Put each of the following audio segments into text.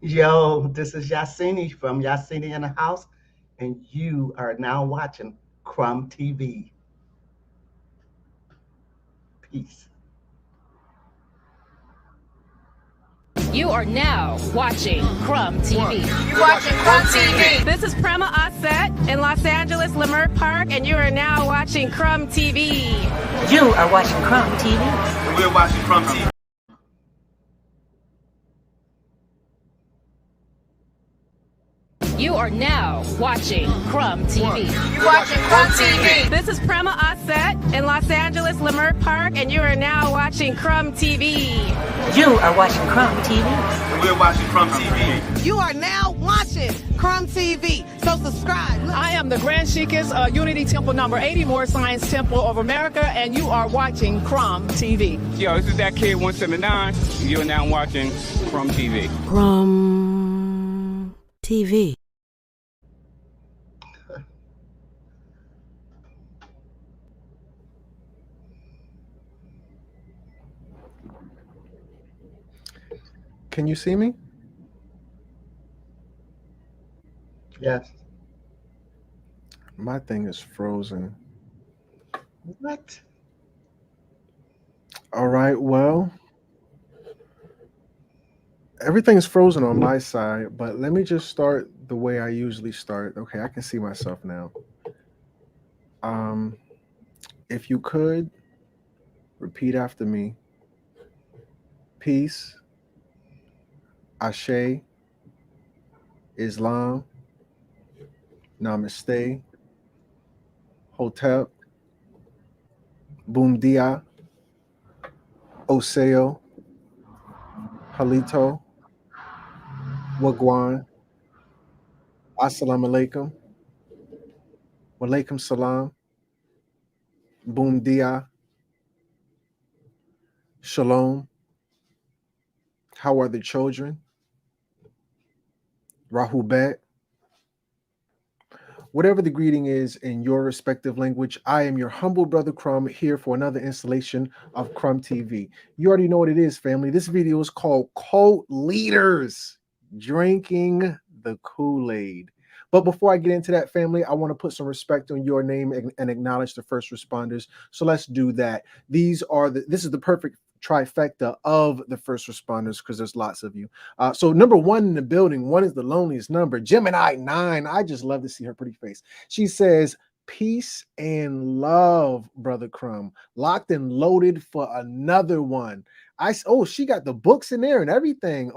Yo, this is Yahsinni from Yahsinni in the House, and you are now watching Crumb TV. Peace. You are now watching Crumb TV. You're watching Crumb TV. This is Prema Asset in Los Angeles, Leimert Park, and you are now watching Crumb TV. You are watching Crumb TV. And we're watching Crumb TV. You are now watching Crumb TV. You're watching Crumb TV. This is Prema Asset in Los Angeles, Leimert Park, and you are now watching Crumb TV. You are watching Crumb TV. And we're watching Crumb TV. You are now watching Crumb TV. So subscribe. I am the Grand Sheikess, Unity Temple number 80, More Science Temple of America, and you are watching Crumb TV. Yo, this is that kid 179. You're now watching Crumb TV. Crumb TV. Can you see me? Yes. My thing is frozen. What? All right, well, everything's frozen on my side, but let me just start the way I usually start. Okay, I can see myself now. If you could repeat after me. Peace, Ashe, Islam, Namaste, Hotep, Bundia, Oseo, Halito, Wagwan, Assalamu alaikum, Walaikum salam, Bundia, Shalom. How are the children? Rahubet. Whatever the greeting is in your respective language, I am your humble brother Crumb here for another installation of Crumb TV. You already know what it is, family. This video is called Cult Leaders Drinking the Kool-Aid. But before I get into that, family, I want to put some respect on your name and acknowledge the first responders. So let's do that. This is the perfect trifecta of the first responders because there's lots of you. So number one in the building, one is the loneliest number, Gemini 9. I just love to see her pretty face. She says, peace and love, brother Crumb. Locked and loaded for another one. She got the books in there and everything.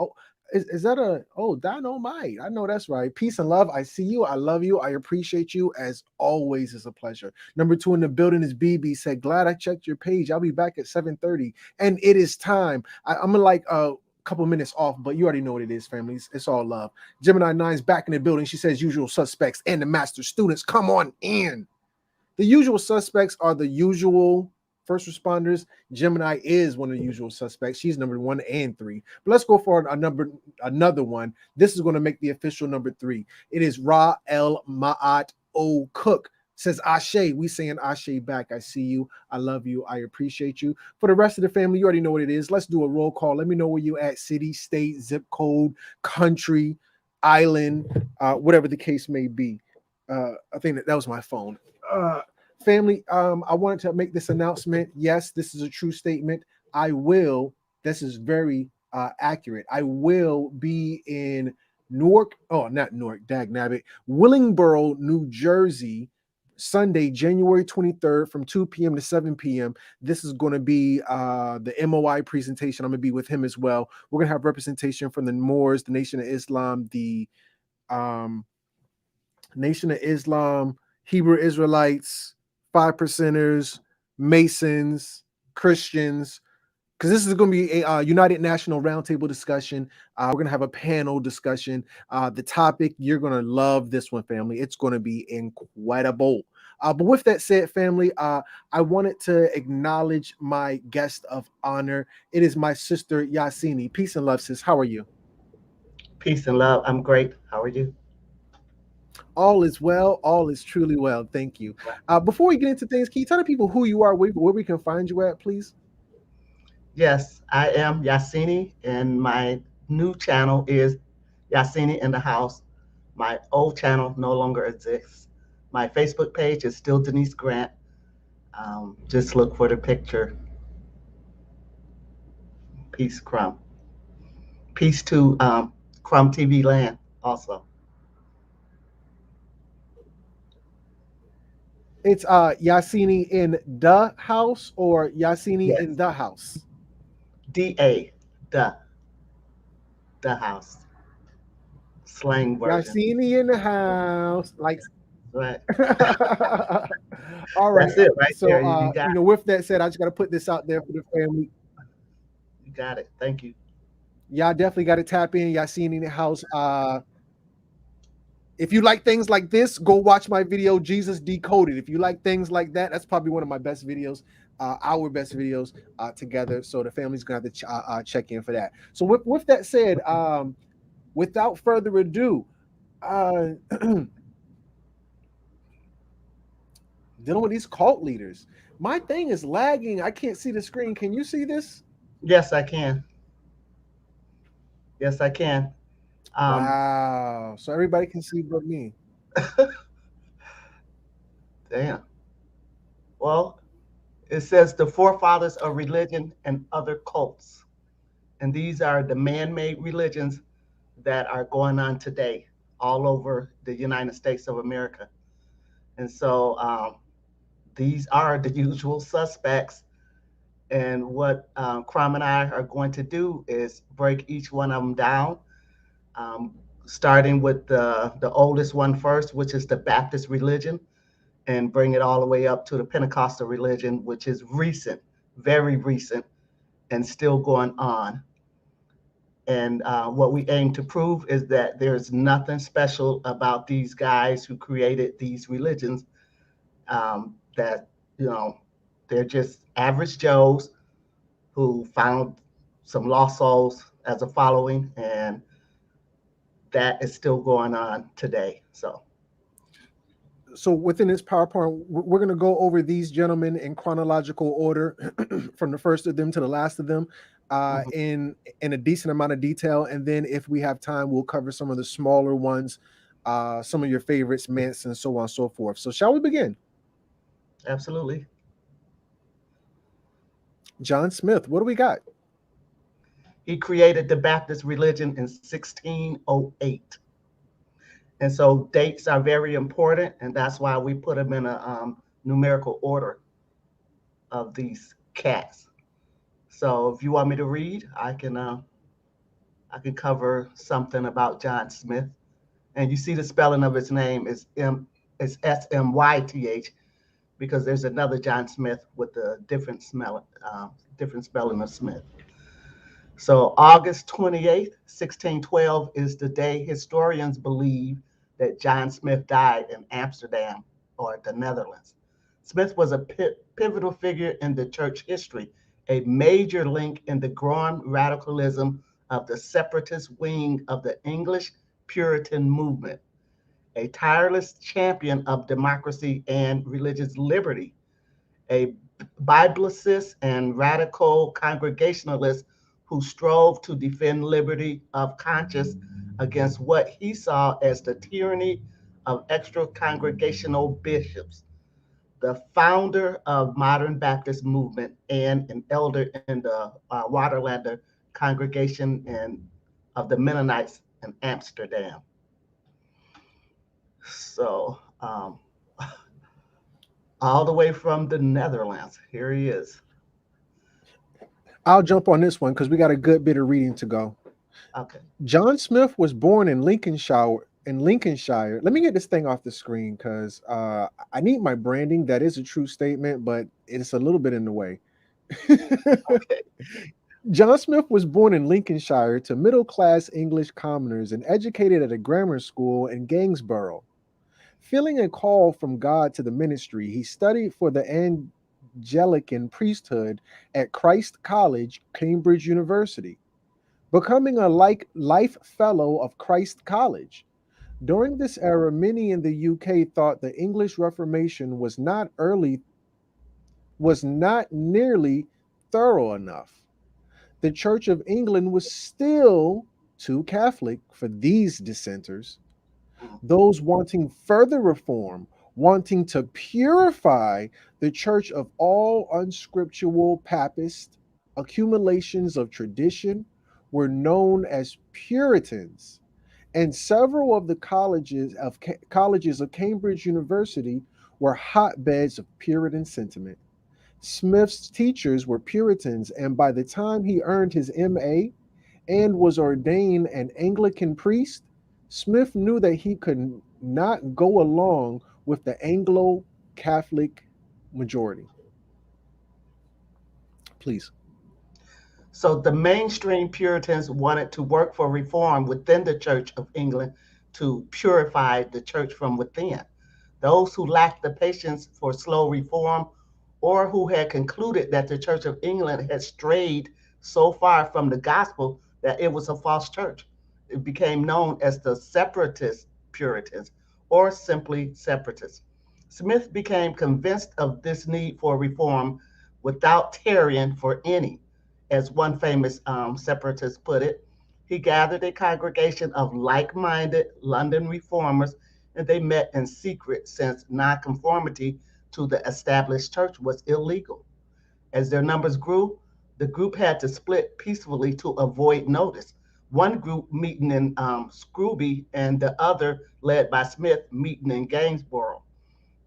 Is that Dynamite? I know that's right. Peace and love. I see you. I love you. I appreciate you. As always, it's a pleasure. Number two in the building is BB. Said, glad I checked your page. I'll be back at 7:30. And it is time. I'm like a couple minutes off, but you already know what it is, families. It's all love. Gemini 9's back in the building. She says, usual suspects and the master students, come on in. The usual suspects are the usual first responders. Gemini is one of the usual suspects. She's number 1 and 3. But let's go for another one. This is going to make the official number 3. It is Ra El Ma'at O Cook. Says Ashe. We saying Ashe back. I see you. I love you. I appreciate you. For the rest of the family, you already know what it is. Let's do a roll call. Let me know where you at. City, state, zip code, country, island, whatever the case may be. I think that was my phone. Family, I wanted to make this announcement. Yes, this is a true statement. This is very accurate. I will be in Newark, not Newark, dag nabbit, Willingboro, New Jersey, Sunday, January 23rd from 2 p.m. to 7 p.m. This is going to be the MOI presentation. I'm going to be with him as well. We're going to have representation from the Moors, the Nation of Islam, the Nation of Islam, Hebrew Israelites, 5%ers, Masons, Christians, because this is going to be a United National Roundtable discussion. We're going to have a panel discussion. The topic, you're going to love this one, family. It's going to be incredible. But with that said, family, I wanted to acknowledge my guest of honor. It is my sister, Yahsinni. Peace and love, sis. How are you? Peace and love. I'm great. How are you? All is well. All is truly well. Thank you. Before we get into things, can you tell the people who you are, where we can find you at, please? Yes, I am Yahsinni, and my new channel is Yahsinni in the house. My old channel no longer exists. My Facebook page is still Denise Grant. Just look for the picture. Peace, Crumb. Peace to Crumb TV Land also. It's Yahsinni in the house or Yahsinni Yes. in the house? DA, the house. Slang version. Yahsinni in the house. Like Right. all right. That's it right So there. You got you know, with that said, I just gotta put this out there for the family. You got it. Thank you. Y'all definitely got to tap in. Yahsinni in the house. If you like things like this, go watch my video, Jesus Decoded. If you like things like that, that's probably one of my best videos, our best videos together. So the family's gonna have to check in for that. So with that said, without further ado, dealing with these cult leaders. My thing is lagging. I can't see the screen. Can you see this? Yes, I can. Yes, I can. Wow. So everybody can see but me. Damn. Well, it says the forefathers of religion and other cults. And these are the man-made religions that are going on today all over the United States of America. And so these are the usual suspects. And what Crom and I are going to do is break each one of them down, starting with the oldest one first, which is the Baptist religion, and bring it all the way up to the Pentecostal religion, which is recent, very recent, and still going on. And what we aim to prove is that there's nothing special about these guys who created these religions, that, you know, they're just average Joes who found some lost souls as a following, and that is still going on today. So within this PowerPoint, we're going to go over these gentlemen in chronological order from the first of them to the last of them in a decent amount of detail. And then if we have time, we'll cover some of the smaller ones, some of your favorites, Manson, so on and so forth. So shall we begin? Absolutely. John Smith, what do we got? He created the Baptist religion in 1608. And so dates are very important, and that's why we put them in a numerical order of these cats. So if you want me to read, I can cover something about John Smith. And you see the spelling of his name is Smyth, because there's another John Smith with a different spelling of Smith. So August 28th, 1612 is the day historians believe that John Smith died in Amsterdam, or the Netherlands. Smith was a pivotal figure in the church history, a major link in the growing radicalism of the separatist wing of the English Puritan movement, a tireless champion of democracy and religious liberty, a Biblicist and radical Congregationalist who strove to defend liberty of conscience against what he saw as the tyranny of extra-congregational bishops, the founder of modern Baptist movement and an elder in the Waterlander congregation of the Mennonites in Amsterdam. So all the way from the Netherlands, here he is. I'll jump on this one because we got a good bit of reading to go. Okay. John Smith was born in Lincolnshire. Let me get this thing off the screen because I need my branding. That is a true statement, but it's a little bit in the way. Okay. John Smith was born in Lincolnshire to middle-class English commoners and educated at a grammar school in Gainsborough. Feeling a call from God to the ministry, he studied for the Anglican priesthood at Christ College, Cambridge University, becoming a life fellow of Christ College. During this era, many in the UK thought the English Reformation was not nearly thorough enough. The Church of England was still too Catholic for these dissenters. Those wanting further reform, wanting to purify the church of all unscriptural papist accumulations of tradition, were known as Puritans, and several of the colleges of Cambridge University were hotbeds of Puritan sentiment. Smith's teachers were Puritans, and by the time he earned his MA and was ordained an Anglican priest, Smith knew that he could not go along with the Anglo-Catholic majority. Please. So the mainstream Puritans wanted to work for reform within the Church of England to purify the church from within. Those who lacked the patience for slow reform or who had concluded that the Church of England had strayed so far from the gospel that it was a false church. It became known as the separatist Puritans or simply separatists. Smith became convinced of this need for reform without tarrying for any. As one famous separatist put it, he gathered a congregation of like-minded London reformers, and they met in secret since nonconformity to the established church was illegal. As their numbers grew, the group had to split peacefully to avoid notice. One group meeting in Scrooby and the other, led by Smith, meeting in Gainsborough.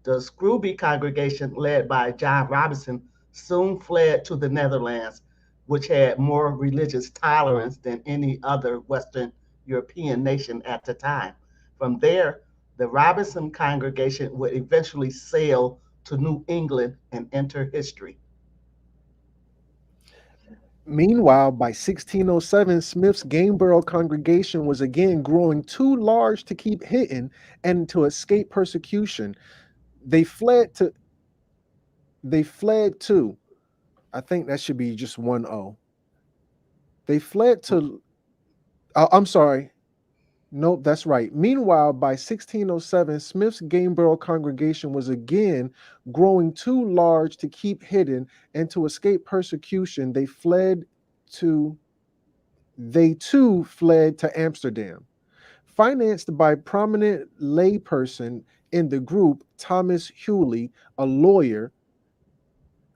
The Scrooby congregation, led by John Robinson, soon fled to the Netherlands, which had more religious tolerance than any other Western European nation at the time. From there, the Robinson congregation would eventually sail to New England and enter history. Meanwhile, by 1607, Smith's Gainsborough congregation was again growing too large to keep hidden and to escape persecution. They fled to, I think that should be just 1-0. They fled to, I'm sorry. Nope, that's right. Meanwhile, by 1607, Smith's Gainsborough congregation was again growing too large to keep hidden, and to escape persecution, they too fled to Amsterdam. Financed by prominent layperson in the group, Thomas Hewley, a lawyer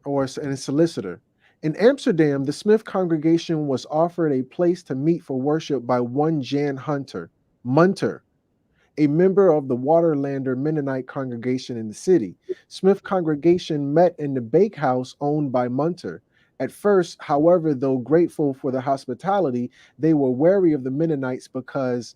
and a solicitor. In Amsterdam, the Smith congregation was offered a place to meet for worship by one Jan Munter, a member of the Waterlander Mennonite congregation in the city. Smith congregation met in the bakehouse owned by Munter. At first, however, though grateful for the hospitality, they were wary of the Mennonites because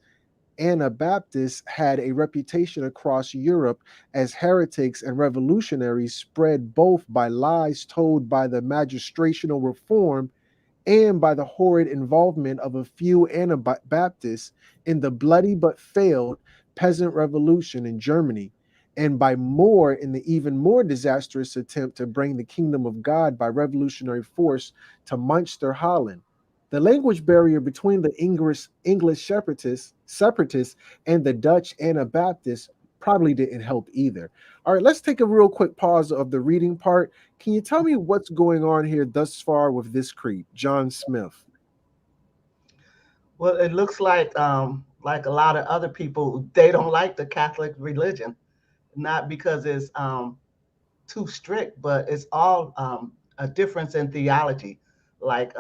Anabaptists had a reputation across Europe as heretics and revolutionaries, spread both by lies told by the magistrational reform and by the horrid involvement of a few Anabaptists in the bloody but failed peasant revolution in Germany, and by more in the even more disastrous attempt to bring the kingdom of God by revolutionary force to Munster, Holland. The language barrier between the English separatists and the Dutch Anabaptists probably didn't help either. All right, let's take a real quick pause of the reading part. Can you tell me what's going on here thus far with this creep, John Smith? Well, it looks like a lot of other people, they don't like the Catholic religion, not because it's too strict, but it's all a difference in theology. Like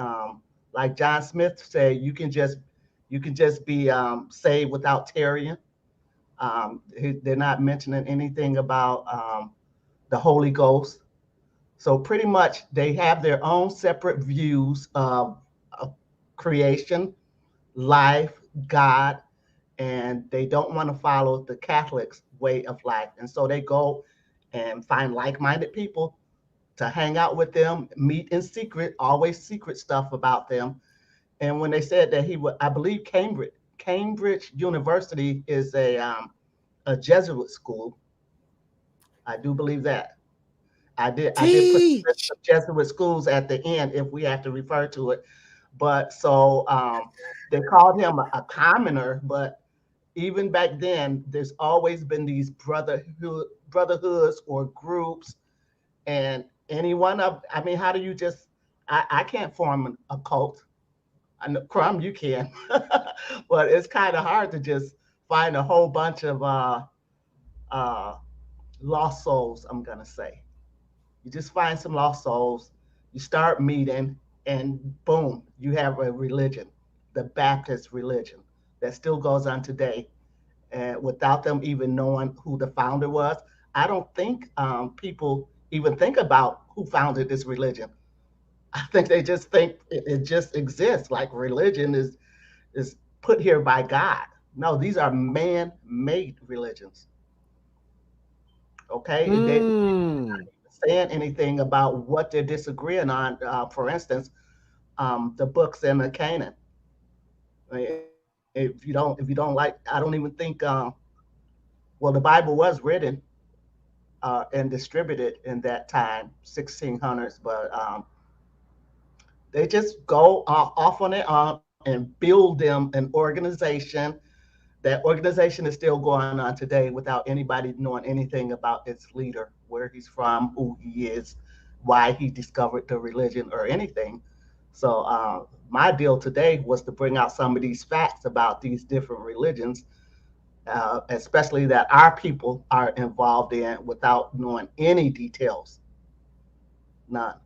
John Smith said, you can just be saved without tarrying. They're not mentioning anything about the Holy Ghost. So pretty much they have their own separate views of creation, life, God, and they don't want to follow the Catholics' way of life. And so they go and find like-minded people to hang out with them, meet in secret, always secret stuff about them. And when they said that he would, I believe Cambridge University is a Jesuit school. I do believe that. I did put the list of Jesuit schools at the end if we have to refer to it. But so they called him a commoner, but even back then, there's always been these brotherhoods or groups, and any one of, I mean, how do you just, I can't form a cult. I know, Crumb, you can, but it's kind of hard to just find a whole bunch of uh, lost souls. I'm gonna say you just find some lost souls, you start meeting, and boom, you have a religion, the Baptist religion, that still goes on today, and without them even knowing who the founder was. I don't think people even think about who founded this religion. I think they just think it just exists. Like religion is put here by God. No, these are man-made religions. Okay, they not Mm. saying anything about what they're disagreeing on. For instance, the books in the Canaan. I mean, if you don't like, I don't even think. Well, the Bible was written and distributed in that time, 1600s, but they just go off on their own and build them an organization. That organization is still going on today without anybody knowing anything about its leader, where he's from, who he is, why he discovered the religion or anything. So my deal today was to bring out some of these facts about these different religions, especially that our people are involved in without knowing any details, none.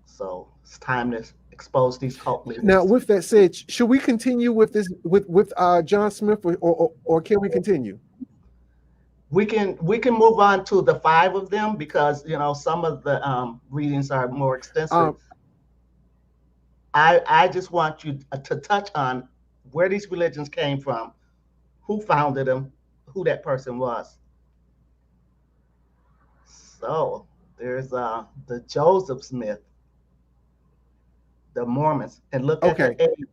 So it's time to expose these cult Now, leaders. with that said, should we continue with this with John Smith, or can we continue? We can move on to the five of them because some of the readings are more extensive. Um, I just want you to touch on where these religions came from, who founded them, who that person was. So there's the Joseph Smith, the Mormons, and look at okay. the age.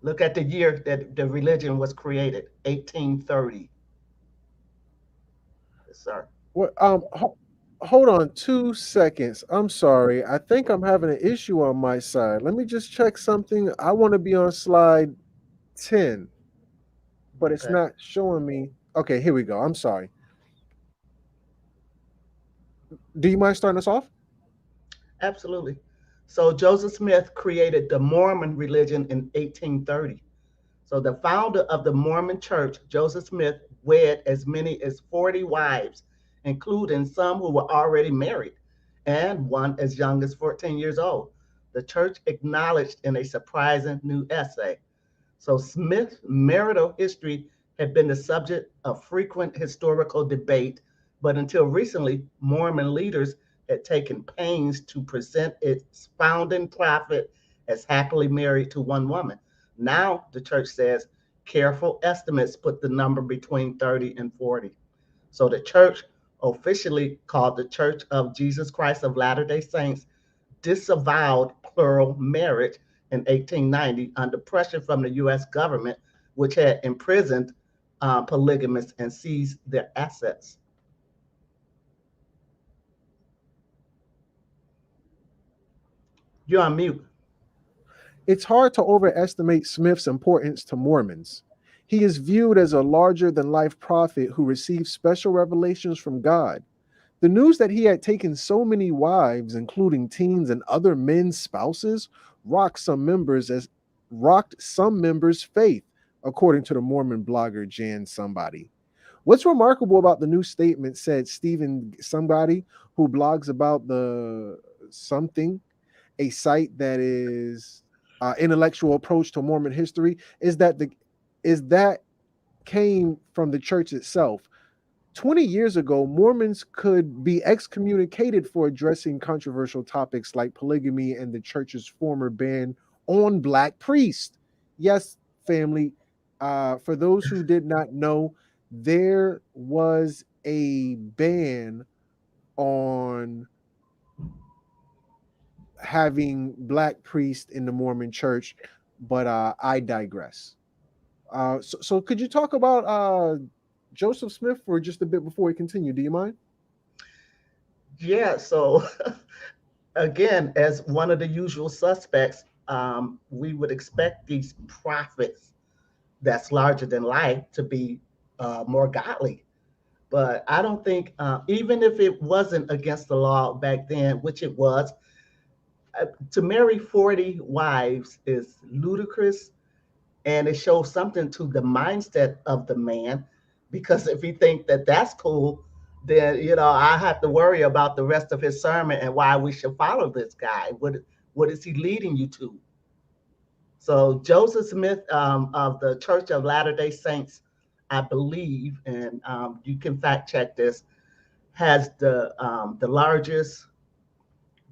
Look at the year that the religion was created, 1830. Yes, sir. What? Hold on 2 seconds. I'm sorry. I think I'm having an issue on my side. Let me just check something. I want to be on slide 10, but it's Okay. not showing me. Okay, here we go. I'm sorry. Do you mind starting us off? Absolutely. So Joseph Smith created the Mormon religion in 1830. So the founder of the Mormon church, Joseph Smith, wed as many as 40 wives, including some who were already married and one as young as 14 years old. The church acknowledged in a surprising new essay. So Smith's marital history had been the subject of frequent historical debate, but until recently, Mormon leaders had taken pains to present its founding prophet as happily married to one woman. Now, the church says careful estimates put the number between 30 and 40. So the church, officially called the Church of Jesus Christ of Latter-day Saints, disavowed plural marriage in 1890 under pressure from the U.S. government, which had imprisoned polygamists and seized their assets. You're on mute. It's hard to overestimate Smith's importance to Mormons. He is viewed as a larger than life prophet who received special revelations from God. The news that he had taken so many wives, including teens and other men's spouses, rocked some members' faith, according to the Mormon blogger Jan Somebody. What's remarkable about the new statement, said Stephen Somebody, who blogs about the something, a site that is intellectual approach to Mormon history, is that came from the church itself. 20 years ago, Mormons could be excommunicated for addressing controversial topics like polygamy and the church's former ban on black priests. Yes, family, for those who did not know, there was a ban on having black priests in the Mormon church, but I digress. So could you talk about Joseph Smith for just a bit before we continue? Do you mind? Yeah, so again, as one of the usual suspects, we would expect these prophets that's larger than life to be more godly. But I don't think, even if it wasn't against the law back then, which it was, To marry 40 wives is ludicrous, and it shows something to the mindset of the man, because if he think that that's cool, then I have to worry about the rest of his sermon and why we should follow this guy. What is he leading you to? So Joseph Smith, of the Church of Latter-day Saints, I believe, and you can fact check this, has the largest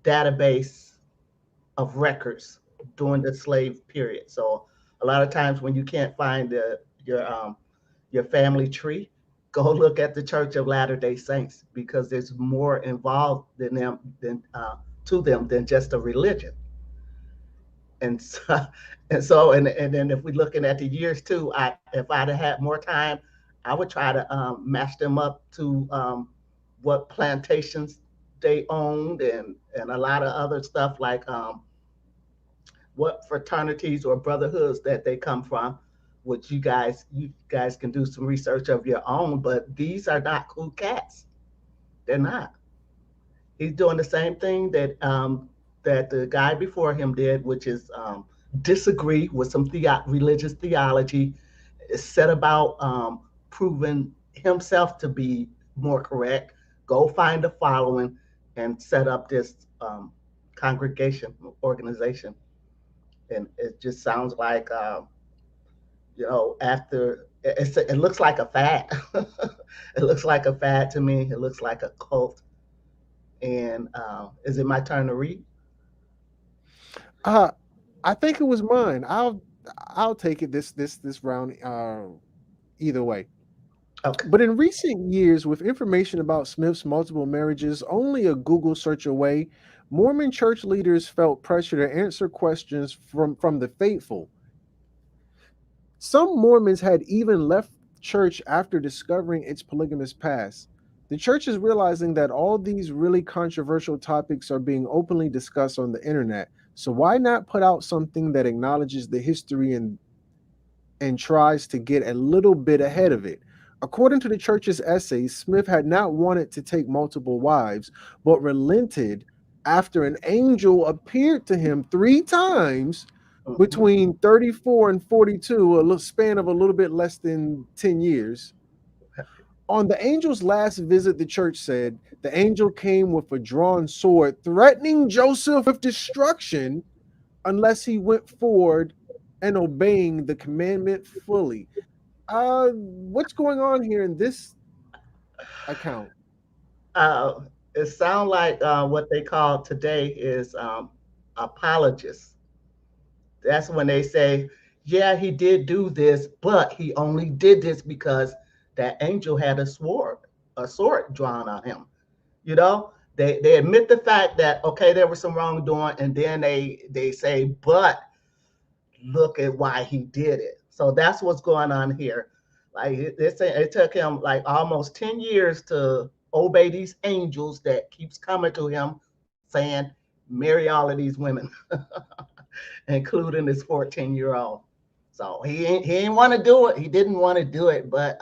database of records during the slave period. So a lot of times when you can't find your family tree, go look at the Church of Latter-day Saints, because there's more involved to them than just a religion. And so, and then if we're looking at the years too, if I'd have had more time, I would try to match them up to what plantations they owned, and a lot of other stuff, like what fraternities or brotherhoods that they come from, which you guys can do some research of your own. But these are not cool cats. They're not. He's doing the same thing that the guy before him did, which is disagree with some religious theology, set about proving himself to be more correct, go find a following, and set up this congregation organization. And it just sounds like, after it looks like a fad. It looks like a fad to me. It looks like a cult. And is it my turn to read? I think it was mine. I'll take it this round either way. Okay. But in recent years, with information about Smith's multiple marriages only a Google search away, Mormon church leaders felt pressure to answer questions from the faithful. Some Mormons had even left church after discovering its polygamous past. The church is realizing that all these really controversial topics are being openly discussed on the internet. So why not put out something that acknowledges the history and tries to get a little bit ahead of it? According to the church's essay, Smith had not wanted to take multiple wives, but relented after an angel appeared to him 3 times between 34 and 42, a span of a little bit less than 10 years. On the angel's last visit, the church said, the angel came with a drawn sword, threatening Joseph with destruction unless he went forward and obeying the commandment fully. What's going on here in this account? It sounds like what they call today is apologists. That's when they say, yeah, he did do this, but he only did this because that angel had a sword drawn on him. They admit the fact that, okay, there was some wrongdoing, and then they say, but look at why he did it. So that's what's going on here. Like it took him like almost 10 years to obey these angels that keeps coming to him saying, marry all of these women, including this 14-year-old. So he ain't want to do it. He didn't want to do it, but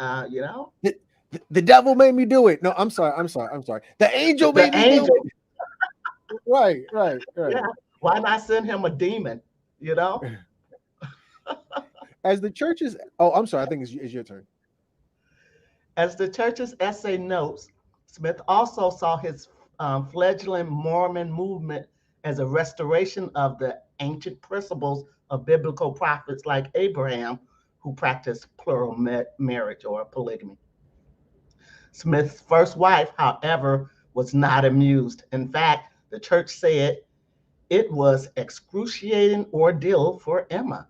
the devil made me do it. No, I'm sorry. The angel made me do it. Right. Yeah. Why not send him a demon? As the church's, I'm sorry, I think it's your turn. As the church's essay notes, Smith also saw his fledgling Mormon movement as a restoration of the ancient principles of biblical prophets like Abraham, who practiced plural marriage or polygamy. Smith's first wife, however, was not amused. In fact, the church said it was excruciating ordeal for Emma.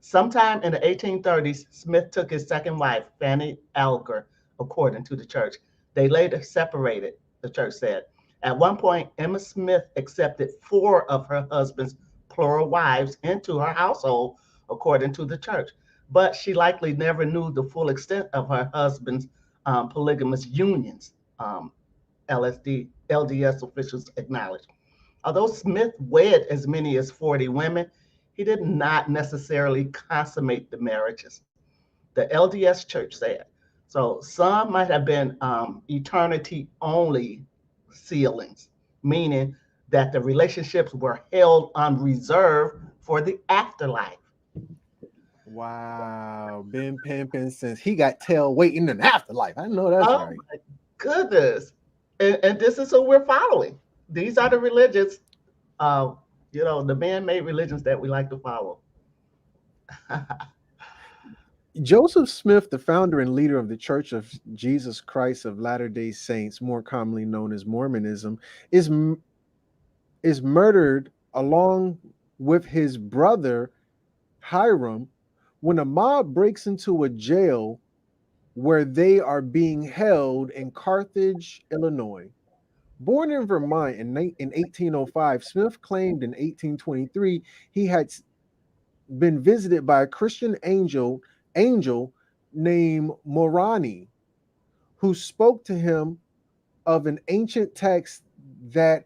Sometime in the 1830s, Smith took his second wife, Fanny Alger, according to the church. They later separated, the church said. At one point, Emma Smith accepted 4 of her husband's plural wives into her household, according to the church. But she likely never knew the full extent of her husband's polygamous unions, LDS officials acknowledged. Although Smith wed as many as 40 women, he did not necessarily consummate the marriages. The LDS church said. So some might have been eternity-only sealings, meaning that the relationships were held on reserve for the afterlife. Wow, been pimping since he got tail waiting in the afterlife. I know that's Oh right. my goodness. And this is who we're following. These are the religions, uh, the man-made religions that we like to follow. Joseph Smith, the founder and leader of the Church of Jesus Christ of Latter-day Saints, more commonly known as Mormonism, is murdered along with his brother Hiram when a mob breaks into a jail where they are being held in Carthage, Illinois. Born in Vermont in 1805, Smith claimed in 1823 he had been visited by a Christian angel named Moroni, who spoke to him of an ancient text that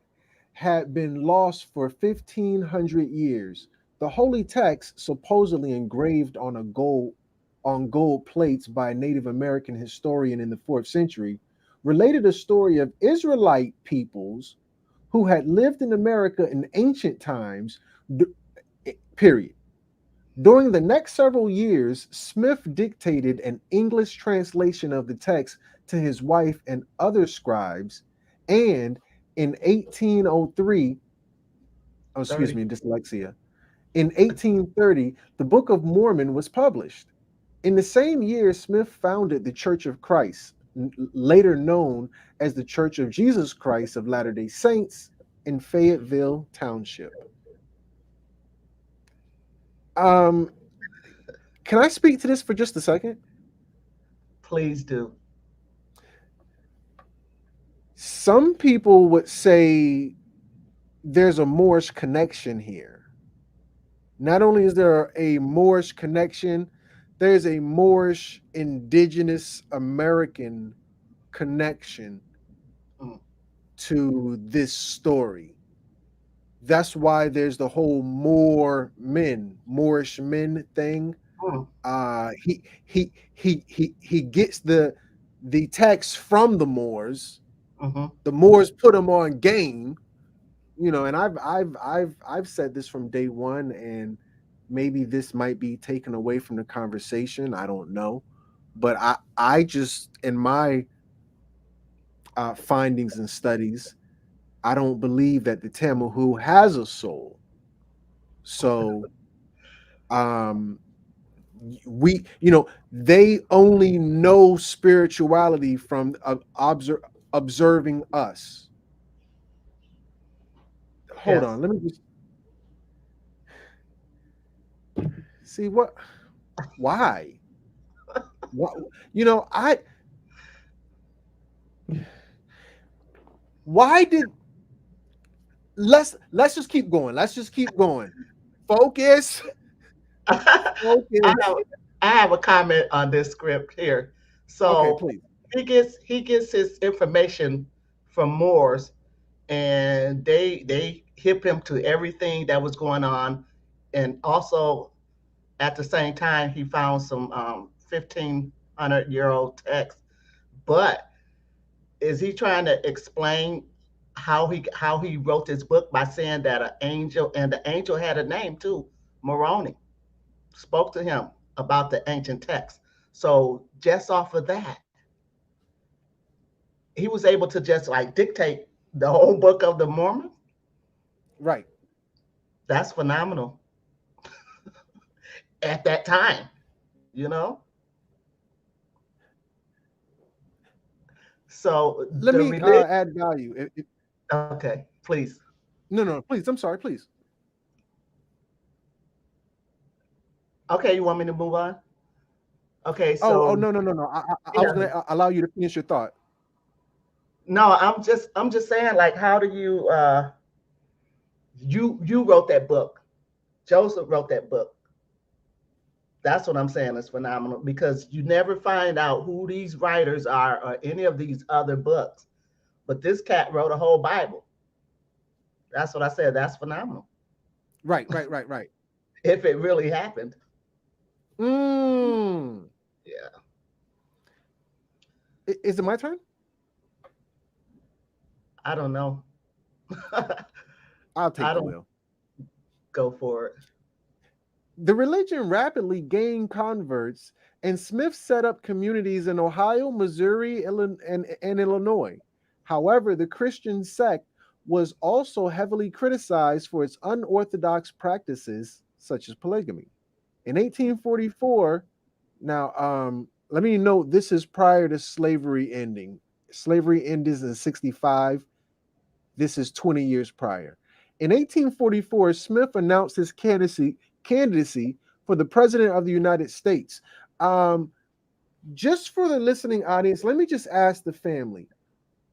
had been lost for 1,500 years. The holy text, supposedly engraved on gold plates by a Native American historian in the 4th century, related a story of Israelite peoples who had lived in America in ancient times, period. During the next several years, Smith dictated an English translation of the text to his wife and other scribes, and in 1803, excuse 30. me, dyslexia. In 1830, the Book of Mormon was published. In the same year, Smith founded the Church of Christ, later known as the Church of Jesus Christ of Latter-day Saints in Fayetteville Township. Can I speak to this for just a second? Please do. Some people would say there's a Moorish connection here. Not only is there a Moorish connection, there's a Moorish indigenous American connection to this story. That's why there's the whole Moorish men thing. He gets the text from the Moors. The Moors put him on game, and I've said this from day one, and maybe this might be taken away from the conversation. I don't know, but I just, in my findings and studies, I don't believe that the Tamahu has a soul. So, they only know spirituality from observing us. Hold on, let me just see why. Why did let's just keep going. Let's just keep going. Focus. I have a comment on this script here. So okay, he gets his information from Moors, and they hip him to everything that was going on, and also at the same time he found some 1,500-year-old text. But is he trying to explain how he wrote this book by saying that an angel, and the angel had a name too, Moroni, spoke to him about the ancient text? So just off of that, he was able to just like dictate the whole book of the Mormon. Right. That's phenomenal. At that time, So let me add value. Okay, please. No, please. I'm sorry, please. Okay, you want me to move on? Okay, so no. I was gonna allow you to finish your thought. No, I'm just saying, like, how do you you wrote that book. Joseph wrote that book. That's what I'm saying is phenomenal, because you never find out who these writers are or any of these other books. But this cat wrote a whole Bible. That's what I said. That's phenomenal. Right. If it really happened. Yeah. Is it my turn? I don't know. I'll take I the don't wheel. go for it. The religion rapidly gained converts, and Smith set up communities in Ohio, Missouri, and Illinois. However, the Christian sect was also heavily criticized for its unorthodox practices, such as polygamy. In 1844, now let me note this is prior to slavery ending. Slavery ended in 65. This is 20 years prior. In 1844, Smith announced his candidacy for the president of the United States. Just for the listening audience, let me just ask the family,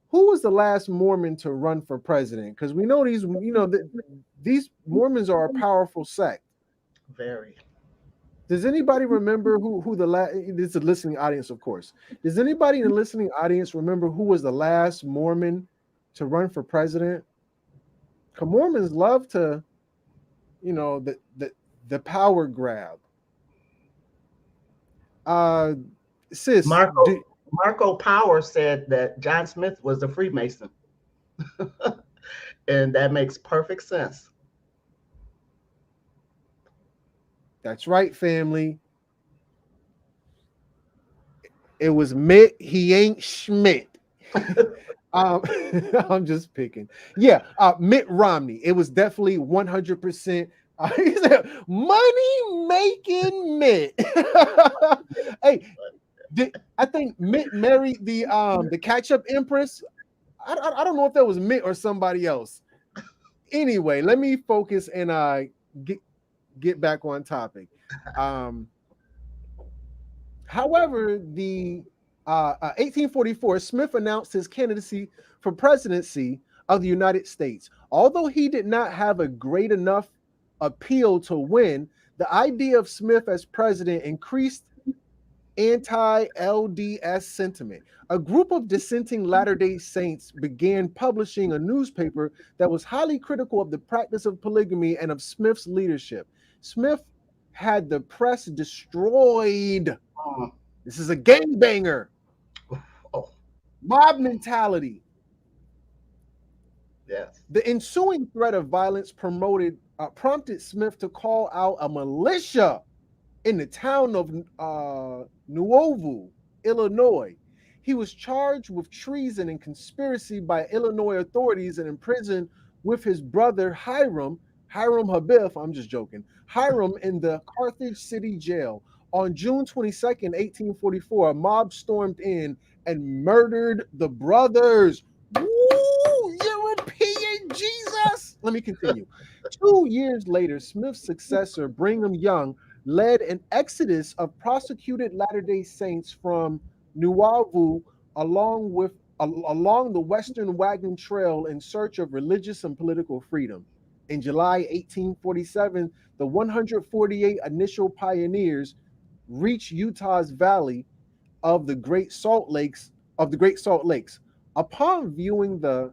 who was the last Mormon to run for president? Because we know these Mormons are a powerful sect. Very. Does anybody remember who the last? This is a listening audience, of course. Does anybody in the listening audience remember who was the last Mormon to run for president? Because Mormons love to, the power grab. Sis, Marco Power said that John Smith was a Freemason. And that makes perfect sense. That's right, family. It was Mitt. He ain't Schmidt. I'm just picking. Yeah, Mitt Romney. It was definitely 100%. He said, money making Mitt. Hey, I think Mitt married the ketchup empress. I don't know if that was Mitt or somebody else. Anyway, let me focus and get back on topic. However, the 1844, Smith announced his candidacy for presidency of the United States. Although he did not have a great enough appeal to win, the idea of Smith as president increased anti-LDS sentiment. A group of dissenting Latter-day Saints began publishing a newspaper that was highly critical of the practice of polygamy and of Smith's leadership. Smith had the press destroyed. This is a gangbanger. Mob mentality. Yes. The ensuing threat of violence prompted Smith to call out a militia in the town of Nuovu, Illinois. He was charged with treason and conspiracy by Illinois authorities and imprisoned with his brother Hiram Habib, I'm just joking, Hiram in the Carthage City Jail. On June 22nd, 1844, a mob stormed in and murdered the brothers. Woo! European Jesus! Let me continue. 2 years later, Smith's successor, Brigham Young, led an exodus of prosecuted Latter-day Saints from Nuavu along the Western Wagon Trail in search of religious and political freedom. In July 1847, the 148 initial pioneers reached Utah's valley of the Great Salt Lakes. Upon viewing the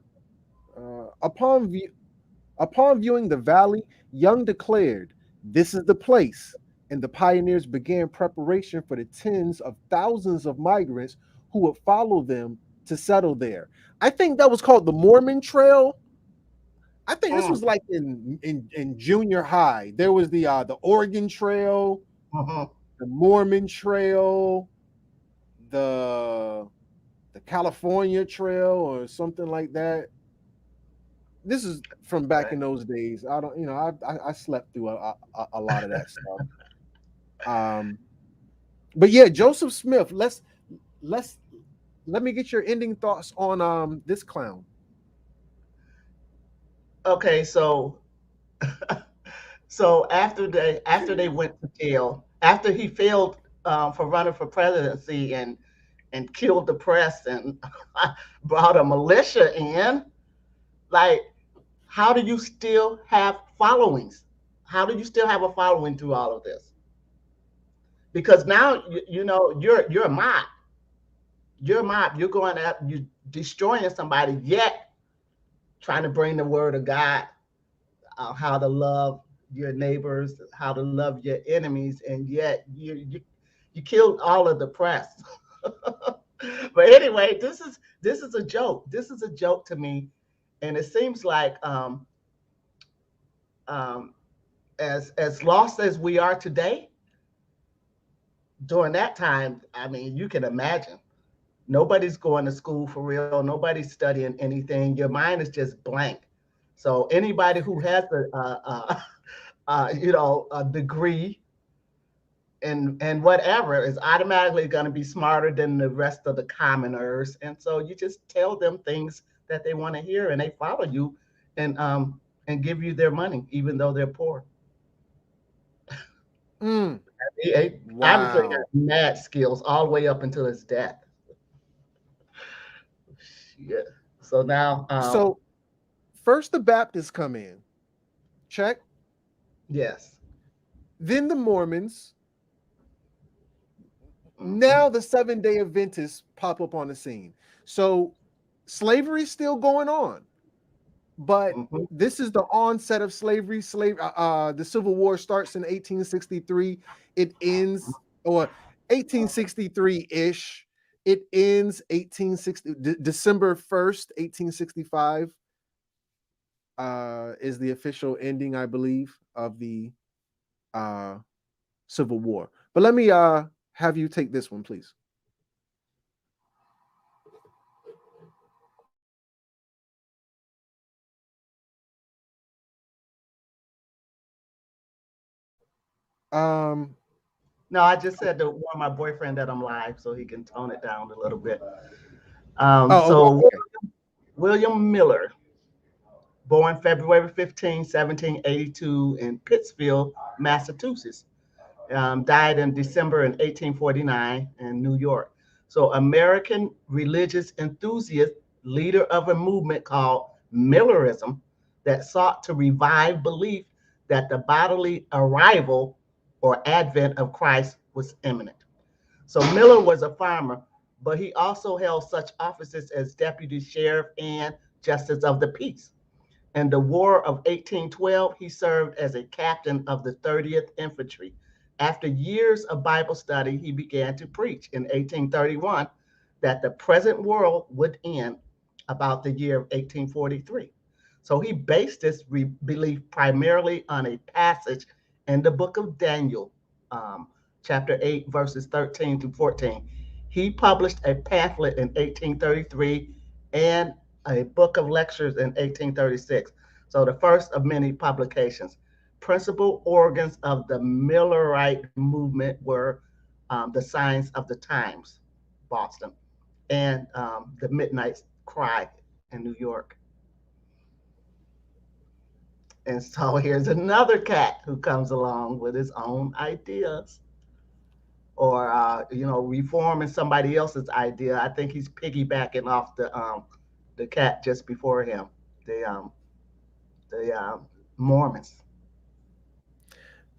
valley, Young declared, "This is the place," and the pioneers began preparation for the tens of thousands of migrants who would follow them to settle there. I think that was called the Mormon Trail. I think this was like in junior high. There was the Oregon Trail, the Mormon Trail, the California Trail, or something like that. This is from back in those days. I don't, I slept through a lot of that stuff. But yeah, Joseph Smith. Let me get your ending thoughts on this clown. Okay, so after they went to jail, after he failed for running for presidency and killed the press and brought a militia in, like, how do you still have followings? How do you still have a following through all of this? Because now you're a mob. You're a mob. You're going out, you're destroying somebody, yet trying to bring the word of God, how to love your neighbors, how to love your enemies, and yet you killed all of the press. But anyway, this is a joke. This is a joke to me, and it seems like as lost as we are today, during that time, I mean, you can imagine. Nobody's going to school for real. Nobody's studying anything. Your mind is just blank. So anybody who has a degree and whatever is automatically going to be smarter than the rest of the commoners. And so you just tell them things that they want to hear, and they follow you, and give you their money, even though they're poor. Obviously got mad skills all the way up until his death. Yeah. So now, so first the Baptists come in, check. Yes. Then the Mormons. Now the Seventh-day Adventists pop up on the scene. So slavery is still going on, but this is the onset of slavery. The Civil War starts in 1863. It ends, or 1863-ish. It ends December 1st, 1865. Is the official ending, I believe, of the Civil War. But let me have you take this one, please. No, I just said to warn my boyfriend that I'm live so he can tone it down a little bit. William Miller, born February 15, 1782 in Pittsfield, Massachusetts. Died in December in 1849 in New York. So American religious enthusiast, leader of a movement called Millerism that sought to revive belief that the bodily arrival or advent of Christ was imminent. So Miller was a farmer, but he also held such offices as deputy sheriff and justice of the peace. In the War of 1812, he served as a captain of the 30th Infantry. After years of Bible study, he began to preach in 1831 that the present world would end about the year of 1843. So he based this belief primarily on a passage in the book of Daniel, chapter 8, verses 13 to 14. He published a pamphlet in 1833 and a book of lectures in 1836. So the first of many publications. Principal organs of the Millerite movement were the Signs of the Times, Boston, and the Midnight Cry in New York. And so here's another cat who comes along with his own ideas, or reforming somebody else's idea. I think he's piggybacking off the cat just before him, the Mormons.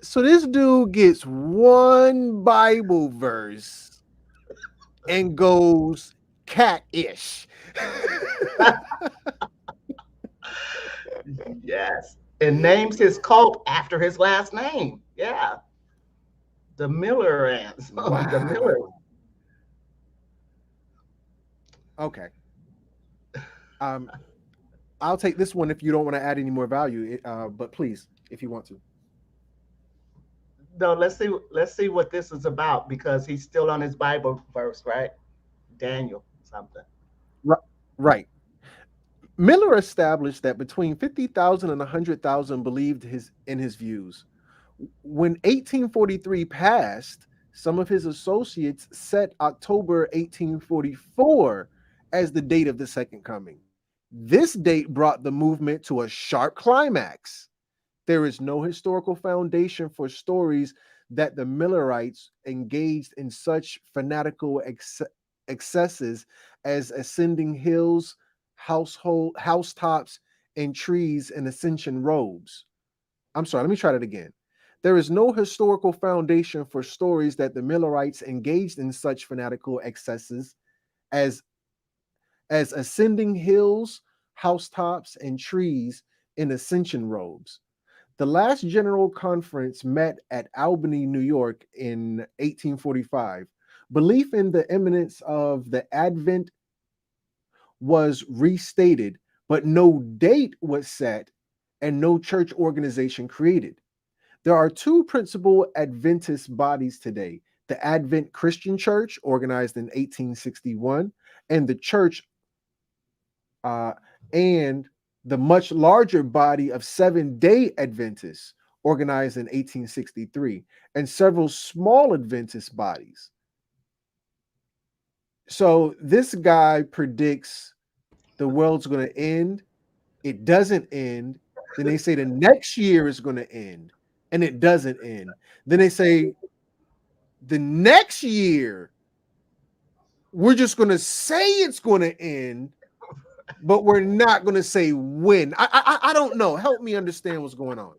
So this dude gets one Bible verse and goes cat-ish. Yes. And names his cult after his last name. Yeah. The Miller ants. Wow. The Miller. Okay. I'll take this one if you don't want to add any more value, but please, if you want to. No, let's see what this is about, because he's still on his Bible verse, right? Daniel something. Right. Miller established that between 50,000 and 100,000 believed in his views. When 1843 passed, some of his associates set October 1844 as the date of the second coming. This date brought the movement to a sharp climax. There is no historical foundation for stories that the Millerites engaged in such fanatical excesses as ascending hills, housetops, and trees and ascension robes. I'm sorry, let me try that again. There is no historical foundation for stories that the Millerites engaged in such fanatical excesses as ascending hills, housetops, and trees in ascension robes. The last general conference met at Albany, New York in 1845. Belief in the imminence of the Advent was restated, but no date was set, and no church organization created. There are two principal Adventist bodies today: the Advent Christian Church, organized in 1861, and the Church and the much larger body of Seventh-day Adventists, organized in 1863, and several small Adventist bodies. So this guy predicts the world's going to end. It doesn't end. Then they say the next year is going to end, and it doesn't end. Then they say the next year we're just going to say it's going to end, but we're not going to say when. I don't know. Help me understand what's going on.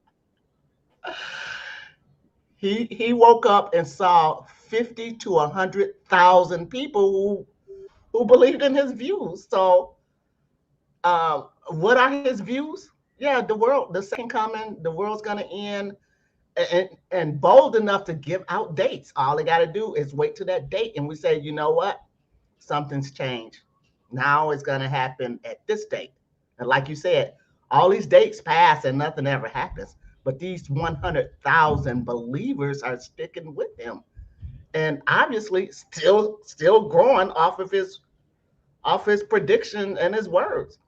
He woke up and saw 50 to 100,000 people who believed in his views. So, what are his views? Yeah, the second coming, the world's gonna end, and bold enough to give out dates. All they got to do is wait to that date, and we say, you know what? Something's changed. Now it's gonna happen at this date. And like you said, all these dates pass and nothing ever happens. But these 100,000 believers are sticking with him, and obviously still growing off his prediction and his words.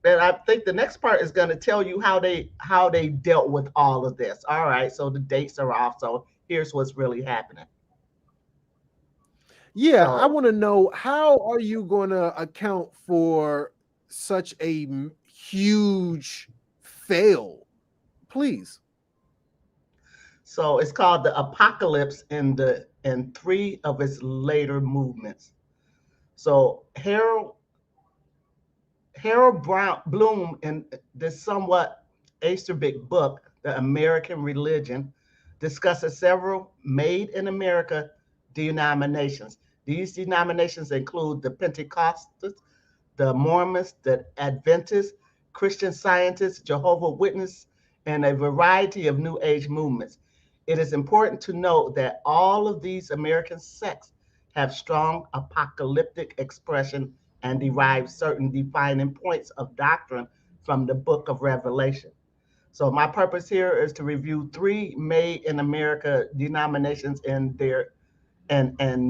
And I think the next part is going to tell you how they dealt with all of this. All right, so the dates are off. So here's what's really happening. Yeah, so I want to know, how are you going to account for such a huge fail? Please. So it's called the Apocalypse in three of its later movements. So Harold Bloom, in this somewhat acerbic book, The American Religion, discusses several made in America denominations. These denominations include the Pentecostals, the Mormons, the Adventists, Christian Scientists, Jehovah's Witnesses, and a variety of New Age movements. It is important to note that all of these American sects have strong apocalyptic expression and derive certain defining points of doctrine from the book of Revelation. So my purpose here is to review three made in America denominations and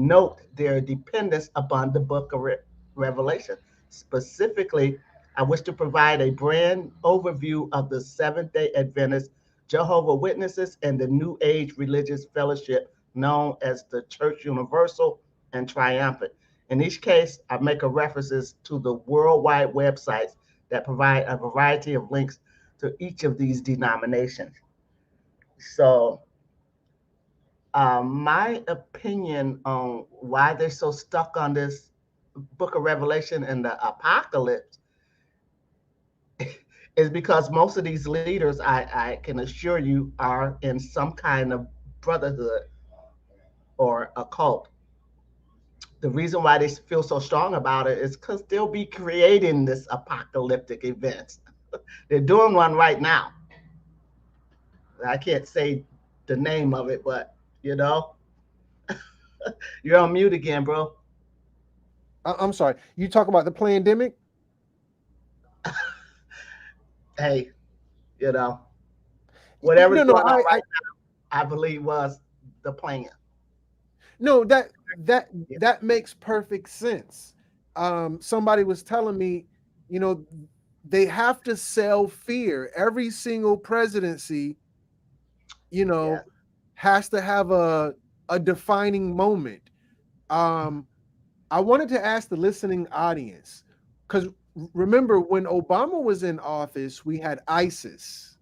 note their dependence upon the book of Revelation. Specifically, I wish to provide a brand overview of the Seventh-day Adventists, Jehovah's Witnesses, and the New Age religious fellowship known as the Church Universal and Triumphant. In each case, I make a references to the worldwide websites that provide a variety of links to each of these denominations. So, my opinion on why they're so stuck on this book of Revelation and the apocalypse is because most of these leaders, I can assure you, are in some kind of brotherhood or a cult. The reason why they feel so strong about it is because they'll be creating this apocalyptic events. They're doing one right now. I can't say the name of it, but you know, you're on mute again, bro. I'm sorry. You talk about the pandemic? Hey, you know, whatever's going on right now, I believe was the plan. No, that makes perfect sense. Somebody was telling me, you know, they have to sell fear. Every single presidency, you know, has to have a defining moment. I wanted to ask the listening audience, because remember when Obama was in office, we had ISIS.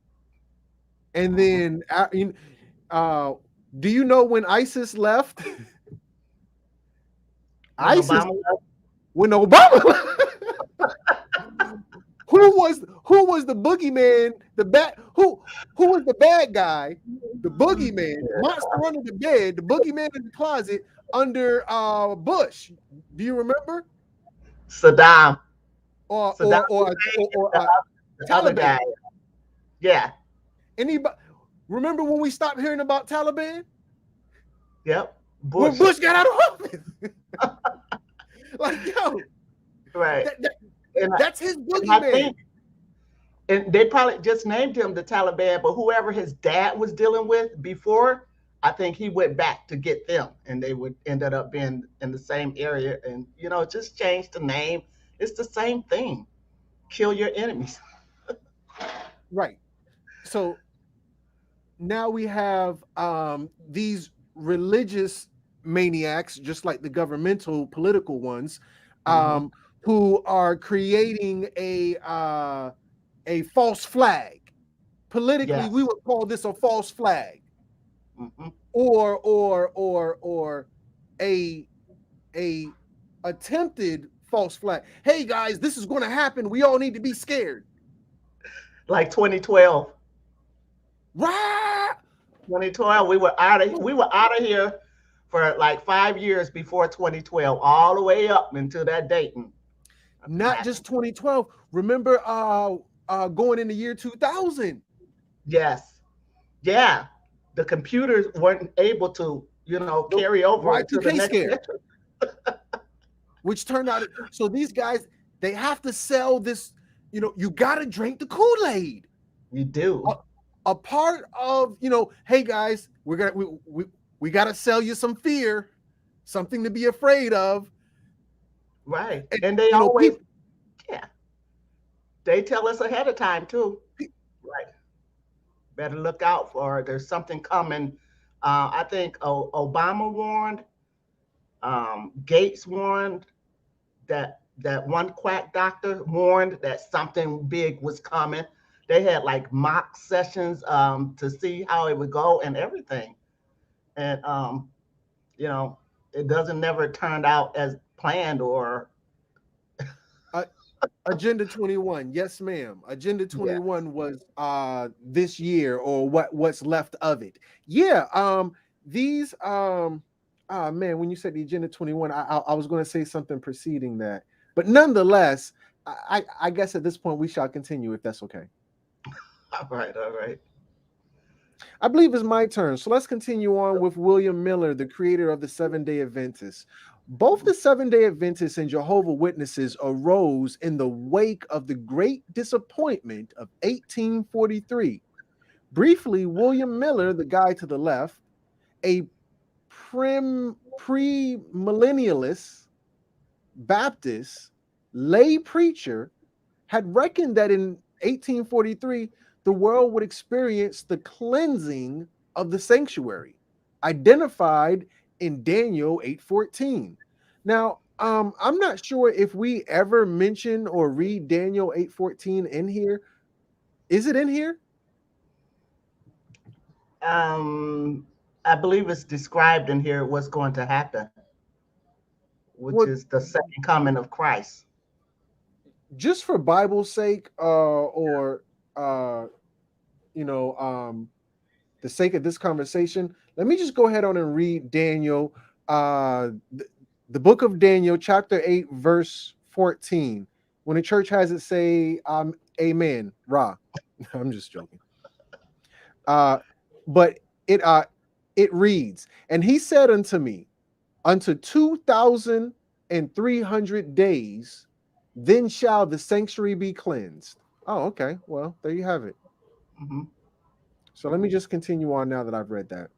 And then, do you know when ISIS left? When Obama who was the boogeyman, who was the bad guy, the boogeyman, the monster under the bed, the boogeyman in the closet under Bush? Do you remember? Saddam. Or the other guy. Yeah. Anybody remember when we stopped hearing about Taliban? Yep. When Bush got out of office. Like, yo, right. That's his boogeyman. And they probably just named him the Taliban, but whoever his dad was dealing with before, I think he went back to get them, and they would ended up being in the same area, and just change the name. It's the same thing. Kill your enemies. Right. So now we have these religious maniacs, just like the governmental political ones, who are creating a false flag. Politically, Yes. we would call this a false flag, Mhm. or a attempted false flag. Hey guys, this is going to happen. We all need to be scared. Like 2012. Right. 2012, we were out of here for like 5 years before 2012, all the way up until that dating. Not just 2012. Remember going in the year 2000. Yes. Yeah. The computers weren't able to, carry over to the next year. Which turned out, so these guys, they have to sell this, you got to drink the Kool-Aid. You do. A part of, hey guys, we got to sell you some fear, something to be afraid of. Right. And they always, they tell us ahead of time too. Right. Better look out for it. There's something coming. I think Obama warned, Gates warned, that one quack doctor warned that something big was coming. They had like mock sessions to see how it would go and everything. And it doesn't never turn out as planned or Agenda 21. Yes, ma'am. Agenda 21 was this year, or what's left of it. Yeah. These man, when you said the Agenda 21, I was going to say something preceding that. But nonetheless, I guess at this point we shall continue, if that's okay. All right. I believe it's my turn. So let's continue on with William Miller, the creator of the Seventh-day Adventists. Both the Seventh-day Adventists and Jehovah's Witnesses arose in the wake of the Great Disappointment of 1843. Briefly, William Miller, the guy to the left, a premillennialist Baptist lay preacher, had reckoned that in 1843 the world would experience the cleansing of the sanctuary, identified in Daniel 8:14. Now, I'm not sure if we ever mention or read Daniel 8:14 in here. Is it in here? I believe it's described in here what's going to happen, which is the second coming of Christ. Just for Bible's sake, or the sake of this conversation, let me just go ahead on and read Daniel, the book of Daniel, chapter 8, verse 14. When the church has it, say amen. Ra. I'm just joking. But it reads, and he said unto me, unto 2,300 days, then shall the sanctuary be cleansed. Oh, okay. Well, there you have it. So let me just continue on now that I've read that.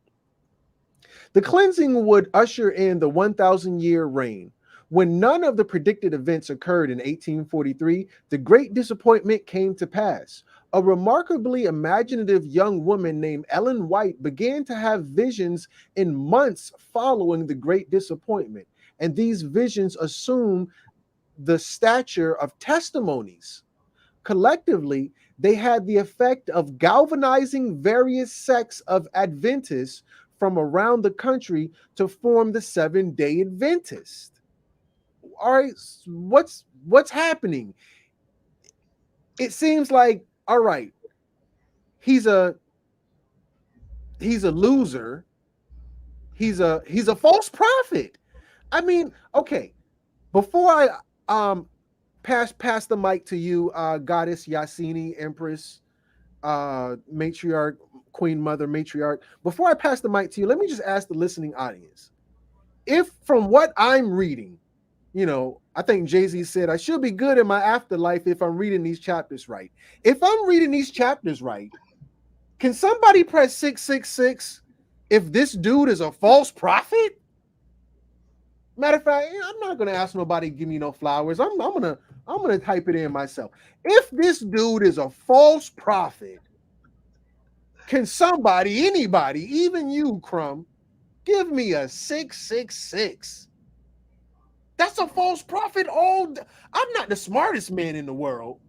The cleansing would usher in the 1,000-year reign. When none of the predicted events occurred in 1843, the Great Disappointment came to pass. A remarkably imaginative young woman named Ellen White began to have visions in months following the Great Disappointment, and these visions assumed the stature of testimonies. Collectively, they had the effect of galvanizing various sects of Adventists from around the country to form the Seventh-day Adventist. All right, what's happening? It seems like, all right, he's a loser. He's a false prophet. I mean, okay, before I pass the mic to you, Goddess Yahsinni, Empress, Matriarch, Queen Mother, Matriarch. Before I pass the mic to you, let me just ask the listening audience, if from what I'm reading, I think Jay-Z said, I should be good in my afterlife if I'm reading these chapters right. If I'm reading these chapters right, can somebody press 666 if this dude is a false prophet? Matter of fact, I'm not gonna ask nobody to give me no flowers. I'm gonna type it in myself. If this dude is a false prophet, can somebody, anybody, even you, Crumb, give me a 666? That's a false prophet. I'm not the smartest man in the world,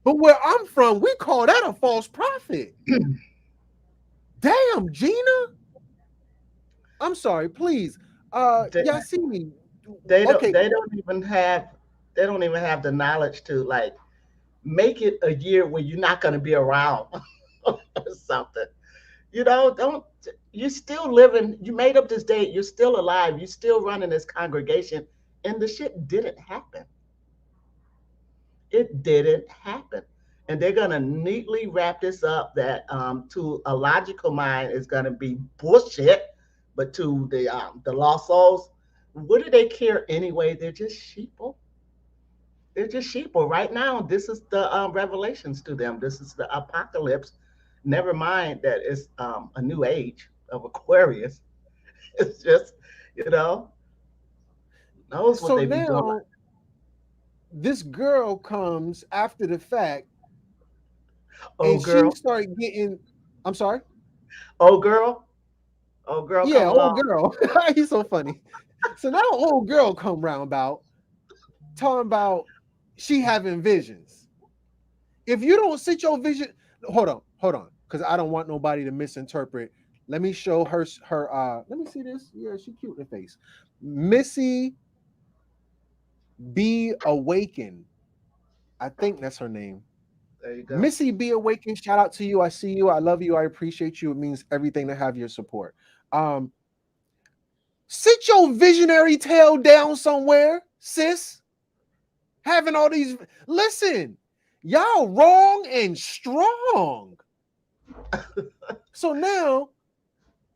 but where I'm from, we call that a false prophet. Damn, Gina. I'm sorry, please. Yahsinni. They Okay. don't even have the knowledge to like make it a year where you're not going to be around or something. Don't you still living? You made up this date. You're still alive. You're still running this congregation, and the shit didn't happen. It didn't happen, and they're gonna neatly wrap this up that to a logical mind is gonna be bullshit, but to the lost souls, what do they care anyway? They're just sheeple. They're just sheeple. Right now, this is the revelations to them. This is the apocalypse. Never mind that it's a new age of Aquarius. It's just, knows what So they be doing. now this girl comes after the fact, and she started getting. I'm sorry. Old girl. Yeah, come along. old girl. He's so funny. So now old girl come round about talking about she having visions. If you don't sit your vision, hold on, because I don't want nobody to misinterpret. Let me show her. Let me see this. Yeah, she cute in the face. Missy Be Awakened. I think that's her name. There you go. Missy Be Awakened. Shout out to you. I see you. I love you. I appreciate you. It means everything to have your support. Sit your visionary tail down somewhere, sis. Having all these. Listen, y'all wrong and strong. So now,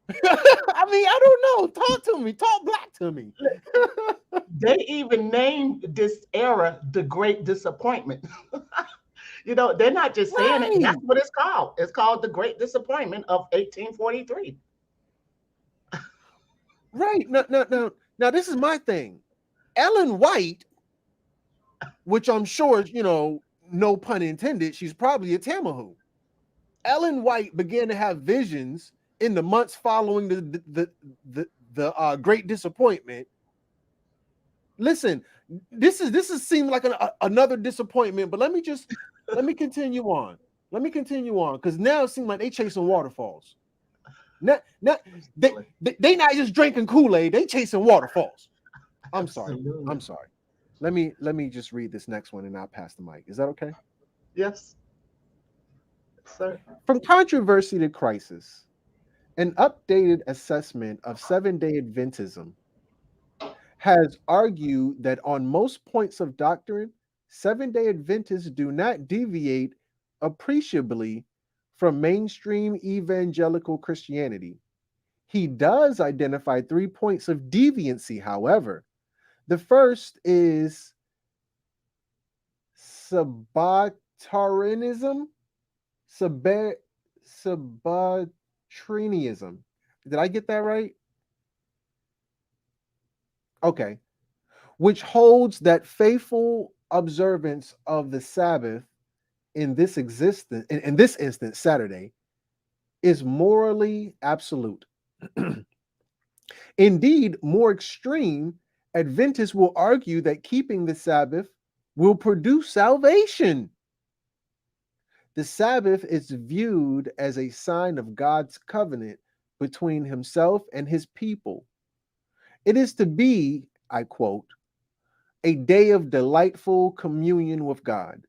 I mean, I don't know. Talk to me. Talk black to me. They even named this era the Great Disappointment. They're not just saying it. That's what it's called. It's called the Great Disappointment of 1843. Right. Now, this is my thing. Ellen White, which I'm sure, no pun intended, she's probably a Tamahu. Ellen White began to have visions in the months following the Great Disappointment. Listen, this seemed like another disappointment, but let me continue on. Because now it seems like they chasing waterfalls. Now they not just drinking Kool-Aid, they chasing waterfalls. I'm sorry. Let me just read this next one and I'll pass the mic. Is that okay? Yes. Sir. From controversy to crisis, an updated assessment of Seventh-day Adventism has argued that on most points of doctrine, Seventh-day Adventists do not deviate appreciably from mainstream evangelical Christianity. He does identify 3 points of deviancy, however. The first is Sabbatarianism. Sabbatarianism. Did I get that right? Okay. Which holds that faithful observance of the Sabbath in this instance, Saturday, is morally absolute. Indeed, more extreme, Adventists will argue that keeping the Sabbath will produce salvation. The Sabbath is viewed as a sign of God's covenant between himself and his people. It is to be, I quote, a day of delightful communion with God.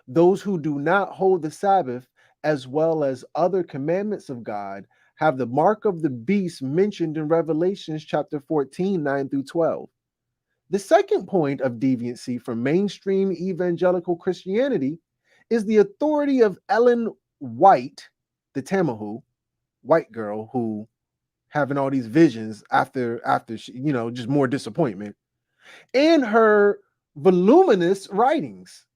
Those who do not hold the Sabbath, as well as other commandments of God, have the mark of the beast mentioned in Revelations chapter 14, 9 through 12. The second point of deviancy from mainstream evangelical Christianity is the authority of Ellen White, the Tamahu, white girl who having all these visions after she, just more disappointment. and her voluminous writings.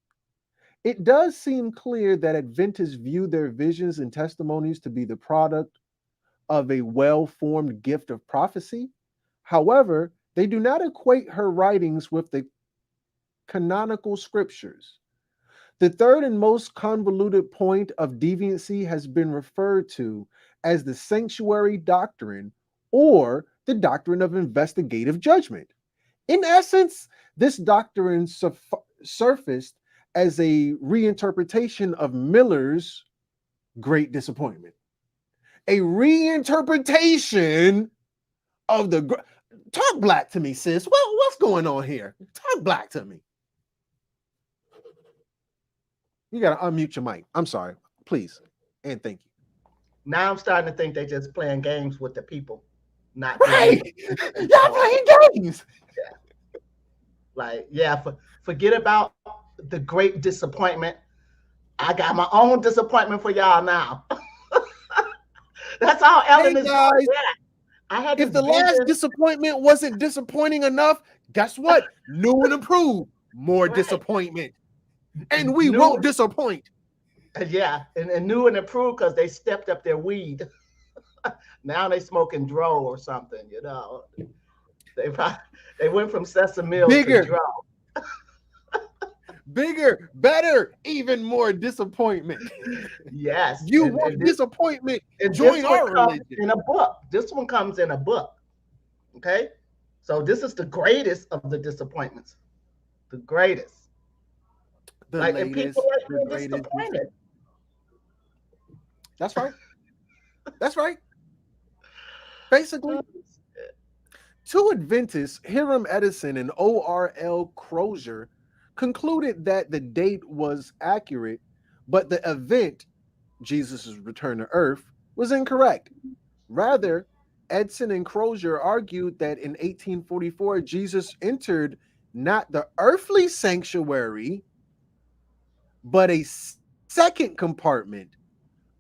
It does seem clear that Adventists view their visions and testimonies to be the product of a well-formed gift of prophecy. However, they do not equate her writings with the canonical scriptures. The third and most convoluted point of deviancy has been referred to as the sanctuary doctrine or the doctrine of investigative judgment. In essence, this doctrine surfaced as a reinterpretation of Miller's Great Disappointment. A reinterpretation of the... Talk black to me, sis. What's going on here? Talk black to me. You got to unmute your mic. I'm sorry. Please. And thank you. Now I'm starting to think they're just playing games with the people. Not right. Y'all playing games. Yeah. Like, yeah, forget about the Great Disappointment. I got my own disappointment for y'all now. That's all Ellen is guys, doing. Yeah. I had if the last disappointment wasn't disappointing enough, guess what? New and improved. More disappointment. And we won't disappoint. Yeah, and new and improved because they stepped up their weed. Now they smoking dro or something, you know. They went from sesame milk to dro. Bigger, better, even more disappointment. Yes. You want disappointment, join our religion. In a book. This one comes in a book. Okay? So this is the greatest of the disappointments. The greatest. The like, latest, and people are disappointed. That's right. That's right. Basically, two Adventists, Hiram Edison and O.R.L. Crozier, concluded that the date was accurate, but the event, Jesus' return to earth, was incorrect. Rather, Edson and Crozier argued that in 1844, Jesus entered not the earthly sanctuary, but a second compartment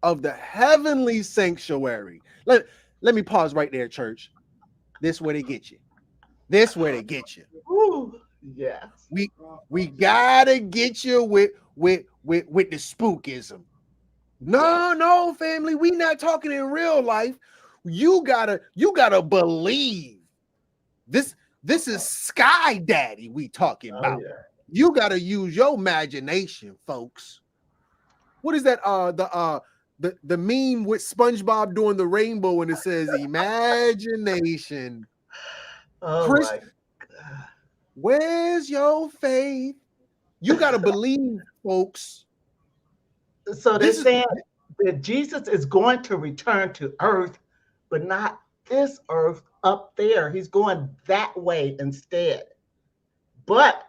of the heavenly sanctuary. Let me pause right there, church. This where they get you. This where they get you. Ooh, yes. We gotta get you with the spookism. No, family. We not talking in real life. You gotta believe. This is Sky Daddy we talking about. Yeah. You gotta use your imagination, folks. What is that? The meme with SpongeBob doing the rainbow and it says imagination. Oh Chris, my God. Where's your faith? You gotta believe, folks. So they're saying that Jesus is going to return to earth, but not this earth up there. He's going that way instead. But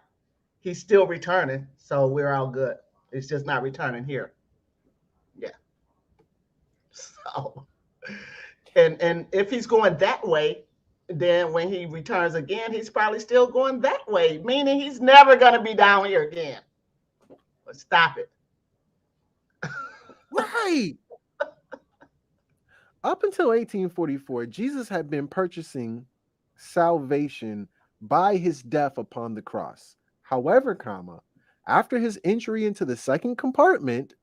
he's still returning, so we're all good. It's just not returning here. Yeah. So, and if he's going that way, then when he returns again, he's probably still going that way, meaning he's never going to be down here again. But stop it. Right. Up until 1844, Jesus had been purchasing salvation by his death upon the cross. However, after his entry into the second compartment,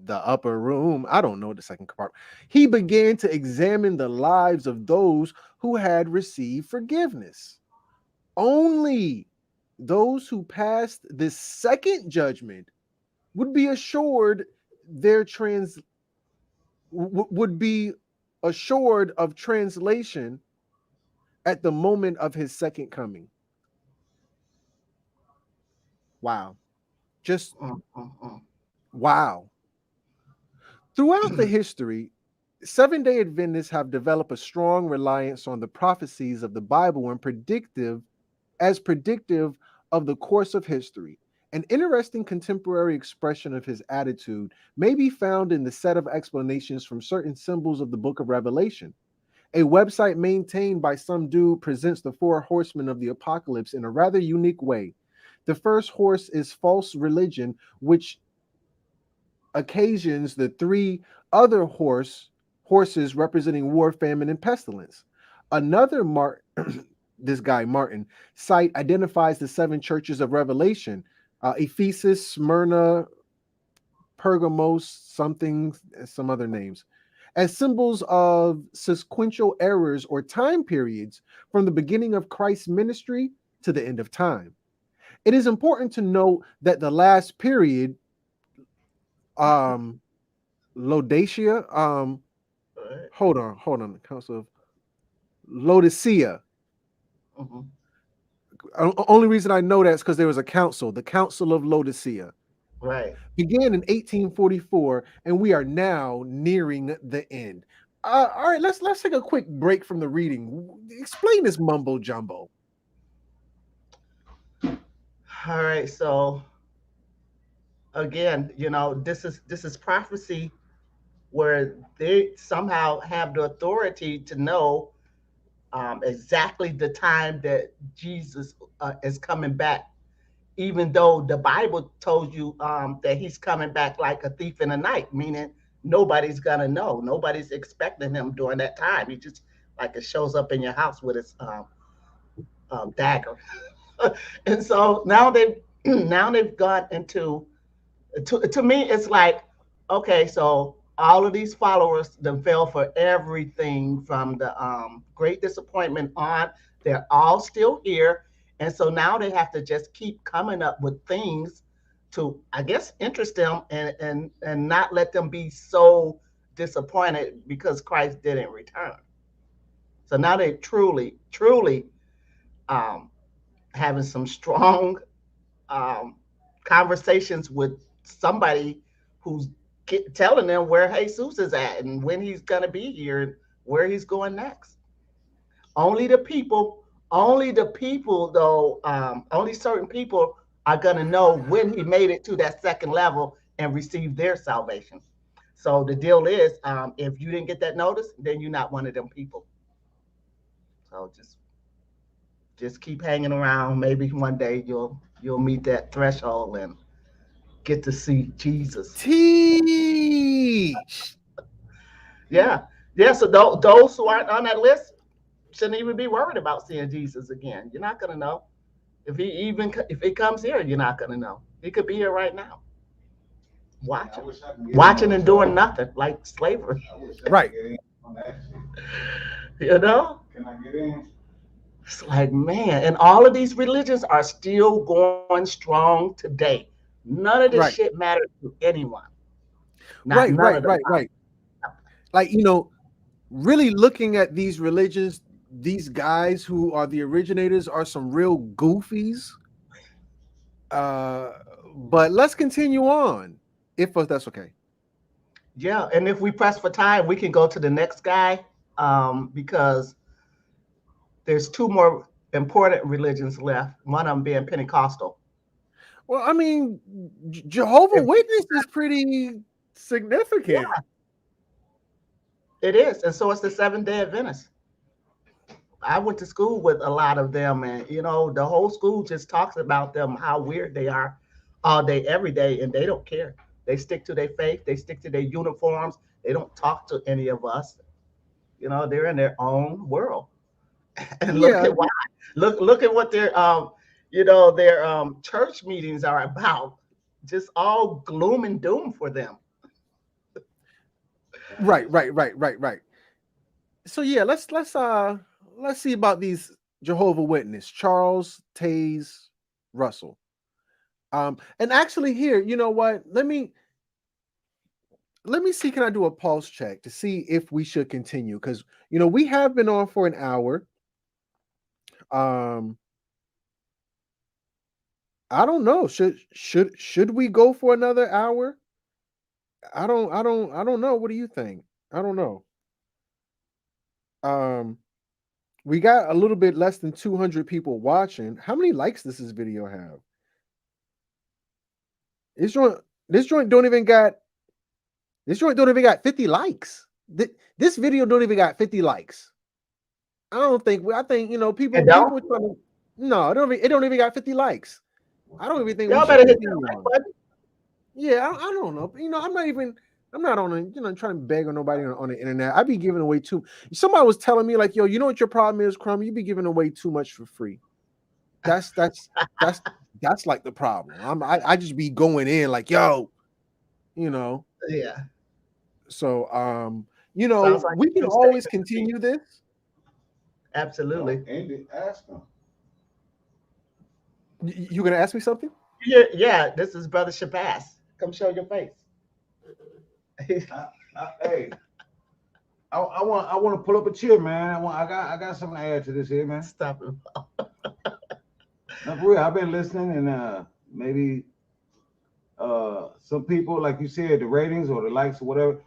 the upper room, I don't know the second compartment, he began to examine the lives of those who had received forgiveness. Only those who passed this second judgment would be assured of translation at the moment of his second coming. Wow. Just wow. Throughout the history, Seventh-day Adventists have developed a strong reliance on the prophecies of the Bible and predictive of the course of history. An interesting contemporary expression of his attitude may be found in the set of explanations from certain symbols of the book of Revelation. A website maintained by some dude presents the four horsemen of the apocalypse in a rather unique way. The first horse is false religion, which occasions the three other horses representing war, famine, and pestilence. Another this guy Martin site identifies the 7 churches of Revelation: Ephesus, Smyrna, Pergamos, something, some other names, as symbols of sequential errors or time periods from the beginning of Christ's ministry to the end of time. It is important to note that the last period, Laodicea, hold on, the Council of Laodicea. Only reason I know that is because there was a council, the Council of Laodicea. Right. Began in 1844, and we are now nearing the end. All right, let's take a quick break from the reading. Explain this mumbo jumbo. All right, so again, this is prophecy where they somehow have the authority to know exactly the time that Jesus is coming back, even though the Bible told you that he's coming back like a thief in the night, meaning nobody's gonna know. Nobody's expecting him during that time. He just like it shows up in your house with his dagger. And so now they've gone into, to me, it's like, okay, so all of these followers then fell for everything from the great disappointment on. They're all still here. And so now they have to just keep coming up with things to, I guess, interest them and not let them be so disappointed because Christ didn't return. So now they truly having some strong conversations with somebody who's telling them where Jesus is at and when he's going to be here and where he's going next. Only the people though, only certain people are going to know when he made it to that second level and receive their salvation. So the deal is, if you didn't get that notice, then you're not one of them people. So just keep hanging around. Maybe one day you'll meet that threshold and get to see Jesus. Teach. Yeah. So those who aren't on that list shouldn't even be worried about seeing Jesus again. You're not gonna know. If he comes here, you're not gonna know. He could be here right now, watching and doing nothing, like slavery. Right. Can I get in? It's like, man, and all of these religions are still going strong today. None of this shit matters to anyone. Right. Like, really looking at these religions, these guys who are the originators are some real goofies. But let's continue on, if that's okay. Yeah, and if we press for time, we can go to the next guy, because there's 2 more important religions left, one of them being Pentecostal. Well, I mean, Jehovah's Witness is pretty significant. Yeah, it is, and so it's the Seventh-day Adventists. I went to school with a lot of them, and the whole school just talks about them, how weird they are all day, every day, and they don't care. They stick to their faith. They stick to their uniforms. They don't talk to any of us. They're in their own world. And look at why. Look at what their their church meetings are about. Just all gloom and doom for them. Right. So yeah, let's see about these Jehovah's Witness, Charles Taze Russell. And actually here, you know what? Let me see, can I do a pulse check to see if we should continue? Because we have been on for an hour. I don't know. Should we go for another hour? I don't know. What do you think? I don't know. We got a little bit less than 200 people watching. How many likes does this video have? This joint don't even got 50 likes. This video don't even got 50 likes. I think people trying to, no, it don't even got 50 likes. I don't even think y'all better hit that like button. Yeah, I don't know. I'm not even I'm not on trying to beg on nobody on the internet. I be giving away too. Somebody was telling me like, yo, you know what your problem is, Crumb? You be giving away too much for free. That's like the problem. I just be going in like, yo, Yeah. So Like we can always continue this. Absolutely. Andy, ask him. You gonna ask me something? Yeah, this is Brother Shabazz. Come show your face. Hey, I want to pull up a chair, man. I got something to add to this here, man. Stop it. No, for real, I've been listening, and maybe some people, like you said, the ratings or the likes or whatever,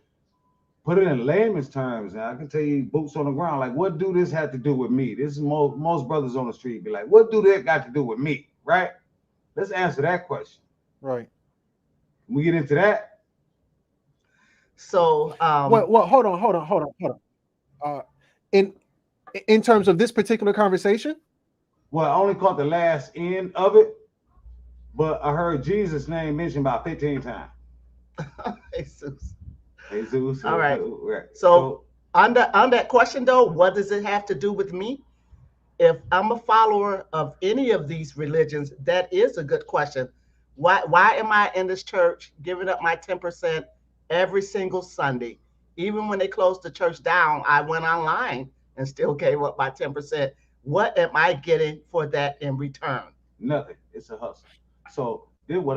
put it in layman's terms. And I can tell you, boots on the ground, like, what do this have to do with me? This is most brothers on the street be like, what do that got to do with me? Right? Let's answer that question. Right. Can we get into that? So, well, hold on. In terms of this particular conversation, well, I only caught the last end of it, but I heard Jesus' name mentioned about 15 times. Jesus. All right. So on that question though, what does it have to do with me? If I'm a follower of any of these religions, that is a good question. Why am I in this church giving up my 10% every single Sunday? Even when they closed the church down, I went online and still gave up my 10%. What am I getting for that in return? Nothing. It's a hustle. So did what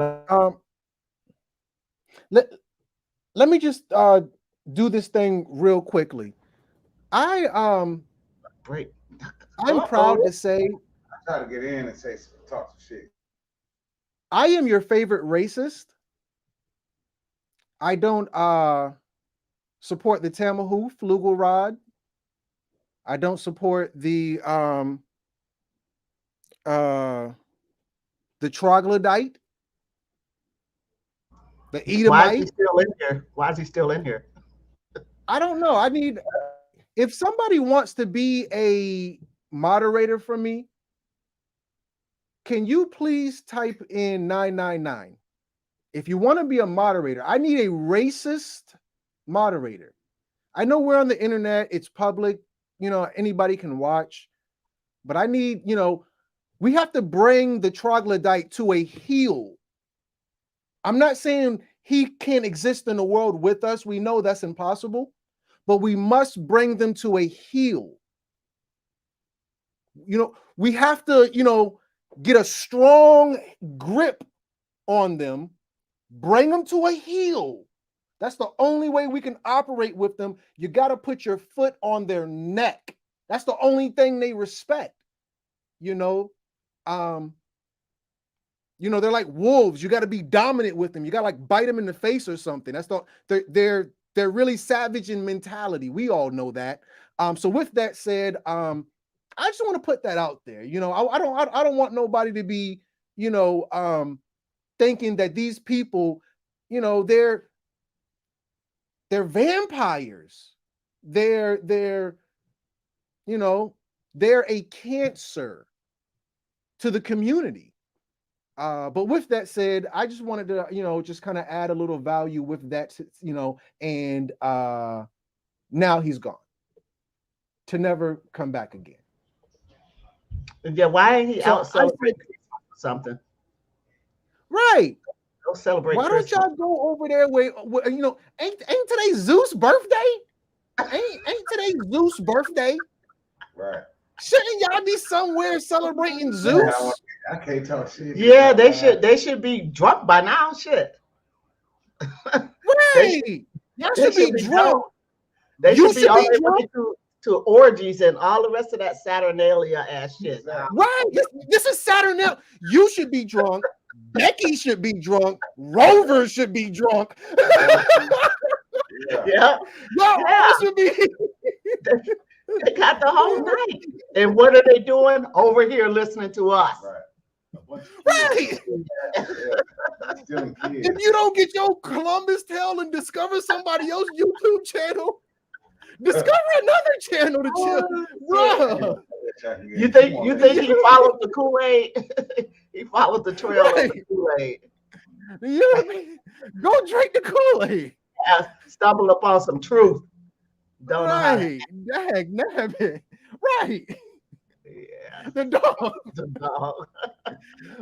let me just do this thing real quickly. I'm proud to say I try to get in and talk some shit. I am your favorite racist. I don't support the Tamahu Flugelrod. I don't support the troglodyte, the Edomite. Why is he still in here? Why is he still in here? I don't know. I need, if somebody wants to be a moderator for me, can you please type in 999? If you want to be a moderator, I need a racist moderator. I know we're on the internet, it's public, anybody can watch, but I need, we have to bring the troglodyte to a heel. I'm not saying he can't exist in the world with us. We know that's impossible, but we must bring them to a heel. We have to, get a strong grip on them, bring them to a heel. That's the only way we can operate with them. You got to put your foot on their neck. That's the only thing they respect. They're like wolves. You got to be dominant with them. You got to like bite them in the face or something. They're really savage in mentality. We all know that. So with that said, I just want to put that out there. I don't want nobody to be, thinking that these people, they're vampires. They're a cancer to the community. But with that said, I just wanted to, just kind of add a little value with that, and now he's gone to never come back again. Yeah, why ain't he out celebrating something? Right. Go celebrate. Why Christmas. don't y'all go over there with ain't today Zeus' birthday? Ain't today Zeus' birthday? Right. Shouldn't y'all be somewhere celebrating Zeus? I can't talk shit. Yeah, they should be drunk by now. Shit. Right. Y'all should be drunk. They should be on their way to orgies and all the rest of that Saturnalia ass shit. Right. This is Saturnalia. You should be drunk. Becky should be drunk. Rover should be drunk. Yeah. Should be. They got the whole night. And what are they doing? Over here listening to us. Right. If you don't get your Columbus Tale and discover somebody else's YouTube channel, discover another channel to chill. Bro. You think he followed the Kool-Aid? He followed the trail of the Kool-Aid. Go drink the Kool-Aid. stumble upon some truth. Don't know how to. Right. Dag nabbit. Right. Yeah, The dog. the dog.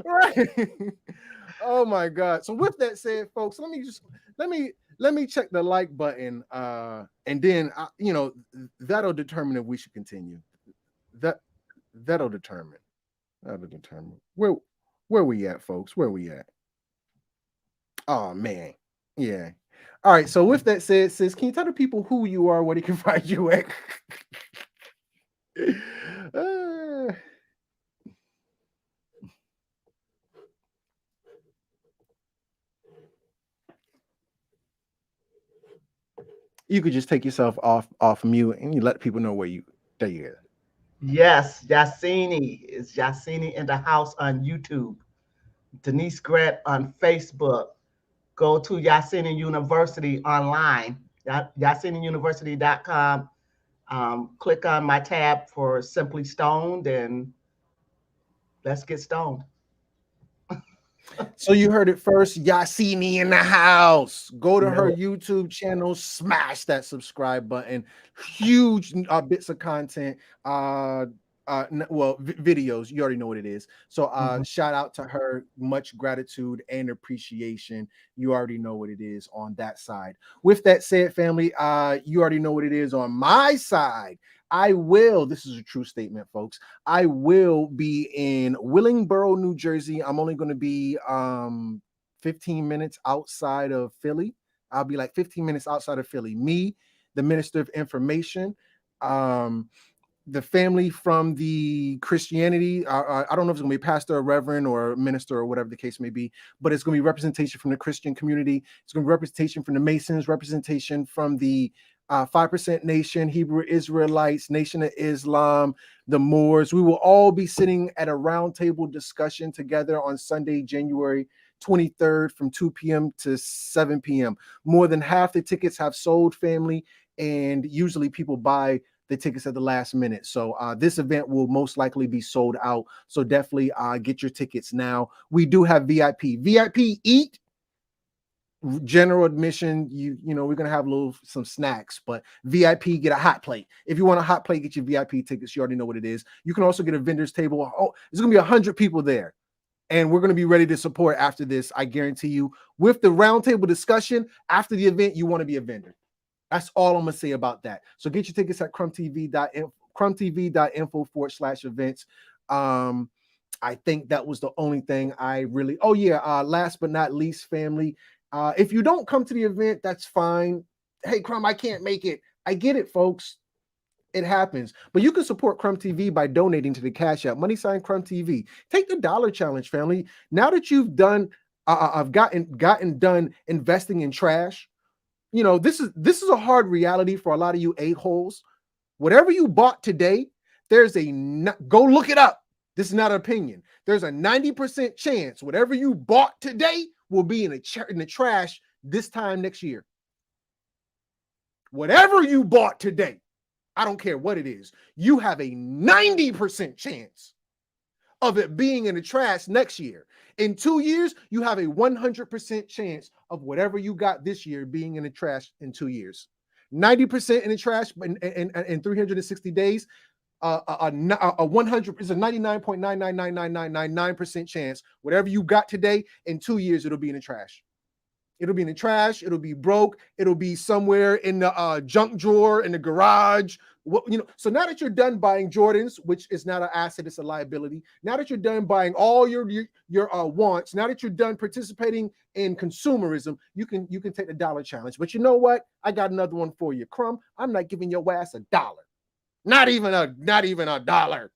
Right. Oh my God. So with that said, folks, let me check the like button. And then that'll determine if we should continue. That'll determine. Where we at, folks. Where we at? Oh man. Yeah. All right. So with that said, sis, can you tell the people who you are, where they can find you at? You could just take yourself off mute and you let people know where you there you are. Yes, Yahsinni is Yahsinni in the house on YouTube. Denise Grant on Facebook. Go to Yahsinni University online, YahsinniUniversity.com. Click on my tab for Simply Stoned, and let's get stoned. So you heard it first. Yahsinni in the house. Go to her YouTube channel, smash that subscribe button. Huge bits of content. Videos. You already know what it is. So shout out to her. Much gratitude and appreciation. You already know what it is on that side. With that said, family, you already know what it is on my side. This is a true statement, folks. I will be in Willingboro, New Jersey. I'm only going to be 15 minutes outside of Philly. I'll be like 15 minutes outside of Philly. Me, the Minister of Information, the family from the Christianity. I don't know if it's going to be pastor or reverend or minister or whatever the case may be, but it's going to be representation from the Christian community. It's going to be representation from the Masons, representation from the 5% Nation, Hebrew Israelites, Nation of Islam, the Moors. We will all be sitting at a roundtable discussion together on Sunday, January 23rd from 2 p.m. to 7 p.m. More than half the tickets have sold, family, and usually people buy the tickets at the last minute. So this event will most likely be sold out. So definitely get your tickets now. We do have VIP. VIP eat. General admission, we're gonna have some snacks, but VIP get a hot plate. If you want a hot plate, get your VIP tickets. You already know what it is. You can also get a vendor's table. Oh, there's gonna be 100 people there, and we're gonna be ready to support after this. I guarantee you. With the roundtable discussion after the event, you want to be a vendor. That's all I'm gonna say about that. So get your tickets at crumtv.info/events. I think that was the only thing I really. Oh yeah. Last but not least, family. If you don't come to the event, that's fine. Hey, Crumb, I can't make it. I get it, folks. It happens. But you can support Crumb TV by donating to the Cash App, # Crumb TV. Take the dollar challenge, family. Now that you've done, I've gotten done investing in trash. This is a hard reality for a lot of you a-holes. Whatever you bought today, go look it up. This is not an opinion. There's a 90% chance whatever you bought today will be in the trash this time next year. Whatever you bought today, I don't care what it is, you have a 90% chance of it being in the trash next year. In 2 years, you have a 100% chance of whatever you got this year being in the trash in 2 years. 90% in the trash in 360 days. A 100 is a 99.9999999% chance whatever you got today in 2 years it'll be in the trash. It'll be in the trash. It'll be broke. It'll be somewhere in the junk drawer in the garage. So now that you're done buying Jordans, which is not an asset, it's a liability. Now that you're done buying all your wants, now that you're done participating in consumerism, you can take the dollar challenge. But you know what? I got another one for you, Crumb. I'm not giving your ass $1. Not even $1.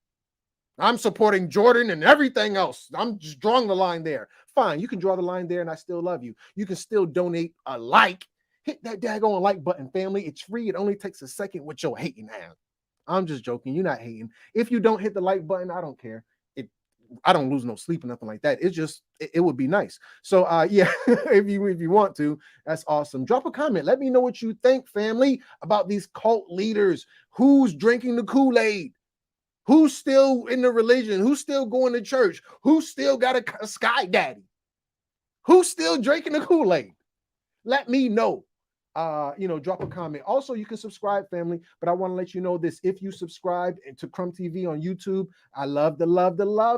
I'm supporting Jordan and everything else. I'm just drawing the line there. Fine, you can draw the line there and I still love you. You can still donate a like. Hit that daggone like button, family. It's free. It only takes a second with your hating ass. I'm just joking. You're not hating. If you don't hit the like button, I don't care. I don't lose no sleep or nothing like that. It's just, it would be nice. So yeah, if you want to, that's awesome. Drop a comment. Let me know what you think, family, about these cult leaders. Who's drinking the kool-aid? Who's still in the religion? Who's still going to church? Who's still got a sky daddy? Who's still drinking the kool-aid? Let me know. drop a comment. Also, you can subscribe, family, but I want to let you know this: if you subscribe to Crumb TV on YouTube, I love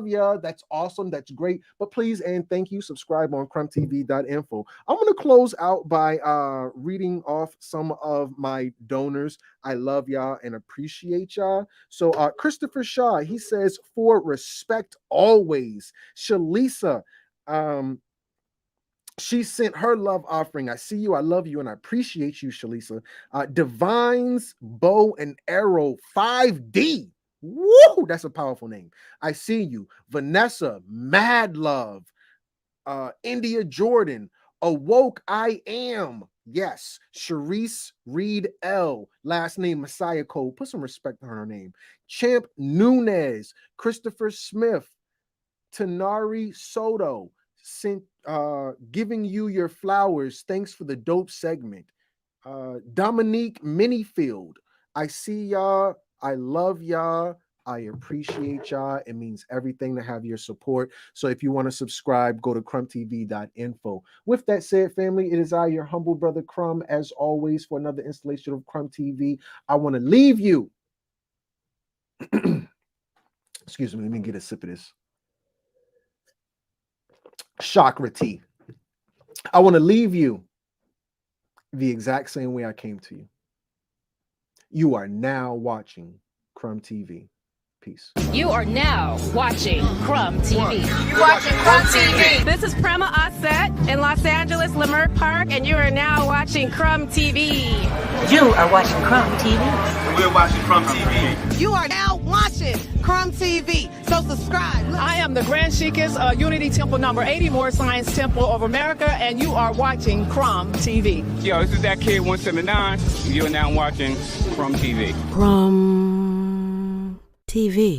ya. That's awesome. That's great. But please and thank you, subscribe on crumbtv.info. I'm going to close out by reading off some of my donors. I love y'all and appreciate y'all. So Christopher Shaw, he says, for respect always. Shalisa, she sent her love offering. I see you, I love you, and I appreciate you, Shalisa. Divine's Bow and Arrow 5D. Woo! That's a powerful name. I see you. Vanessa, Mad Love. India Jordan, Awoke I Am. Yes. Sharice Reed L. Last name Messiah Cole. Put some respect on her name. Champ Nunez. Christopher Smith. Tanari Soto. Giving you your flowers. Thanks for the dope segment. Dominique Minifield. I see y'all. I love y'all. I appreciate y'all. It means everything to have your support. So if you want to subscribe, go to crumbtv.info. With that said, family, it is I, your humble brother Crumb, as always, for another installation of Crumb TV. I want to leave you. Excuse me, let me get a sip of this chakra tea. I want to leave you the exact same way I came to you. You are now watching Crumb TV. Peace. You are now watching Crumb TV. You watching Crumb TV. This is Prema Osset in Los Angeles, Leimert Park, and you are now watching Crumb TV. You are watching Crumb TV. And we're watching Crumb TV. You are now watching Crumb TV. So subscribe. I am the Grand Sheikess, Unity Temple number 80, More Science Temple of America, and you are watching Crumb TV. Yo, this is that kid 179. You're now watching Crumb TV. Crumb TV.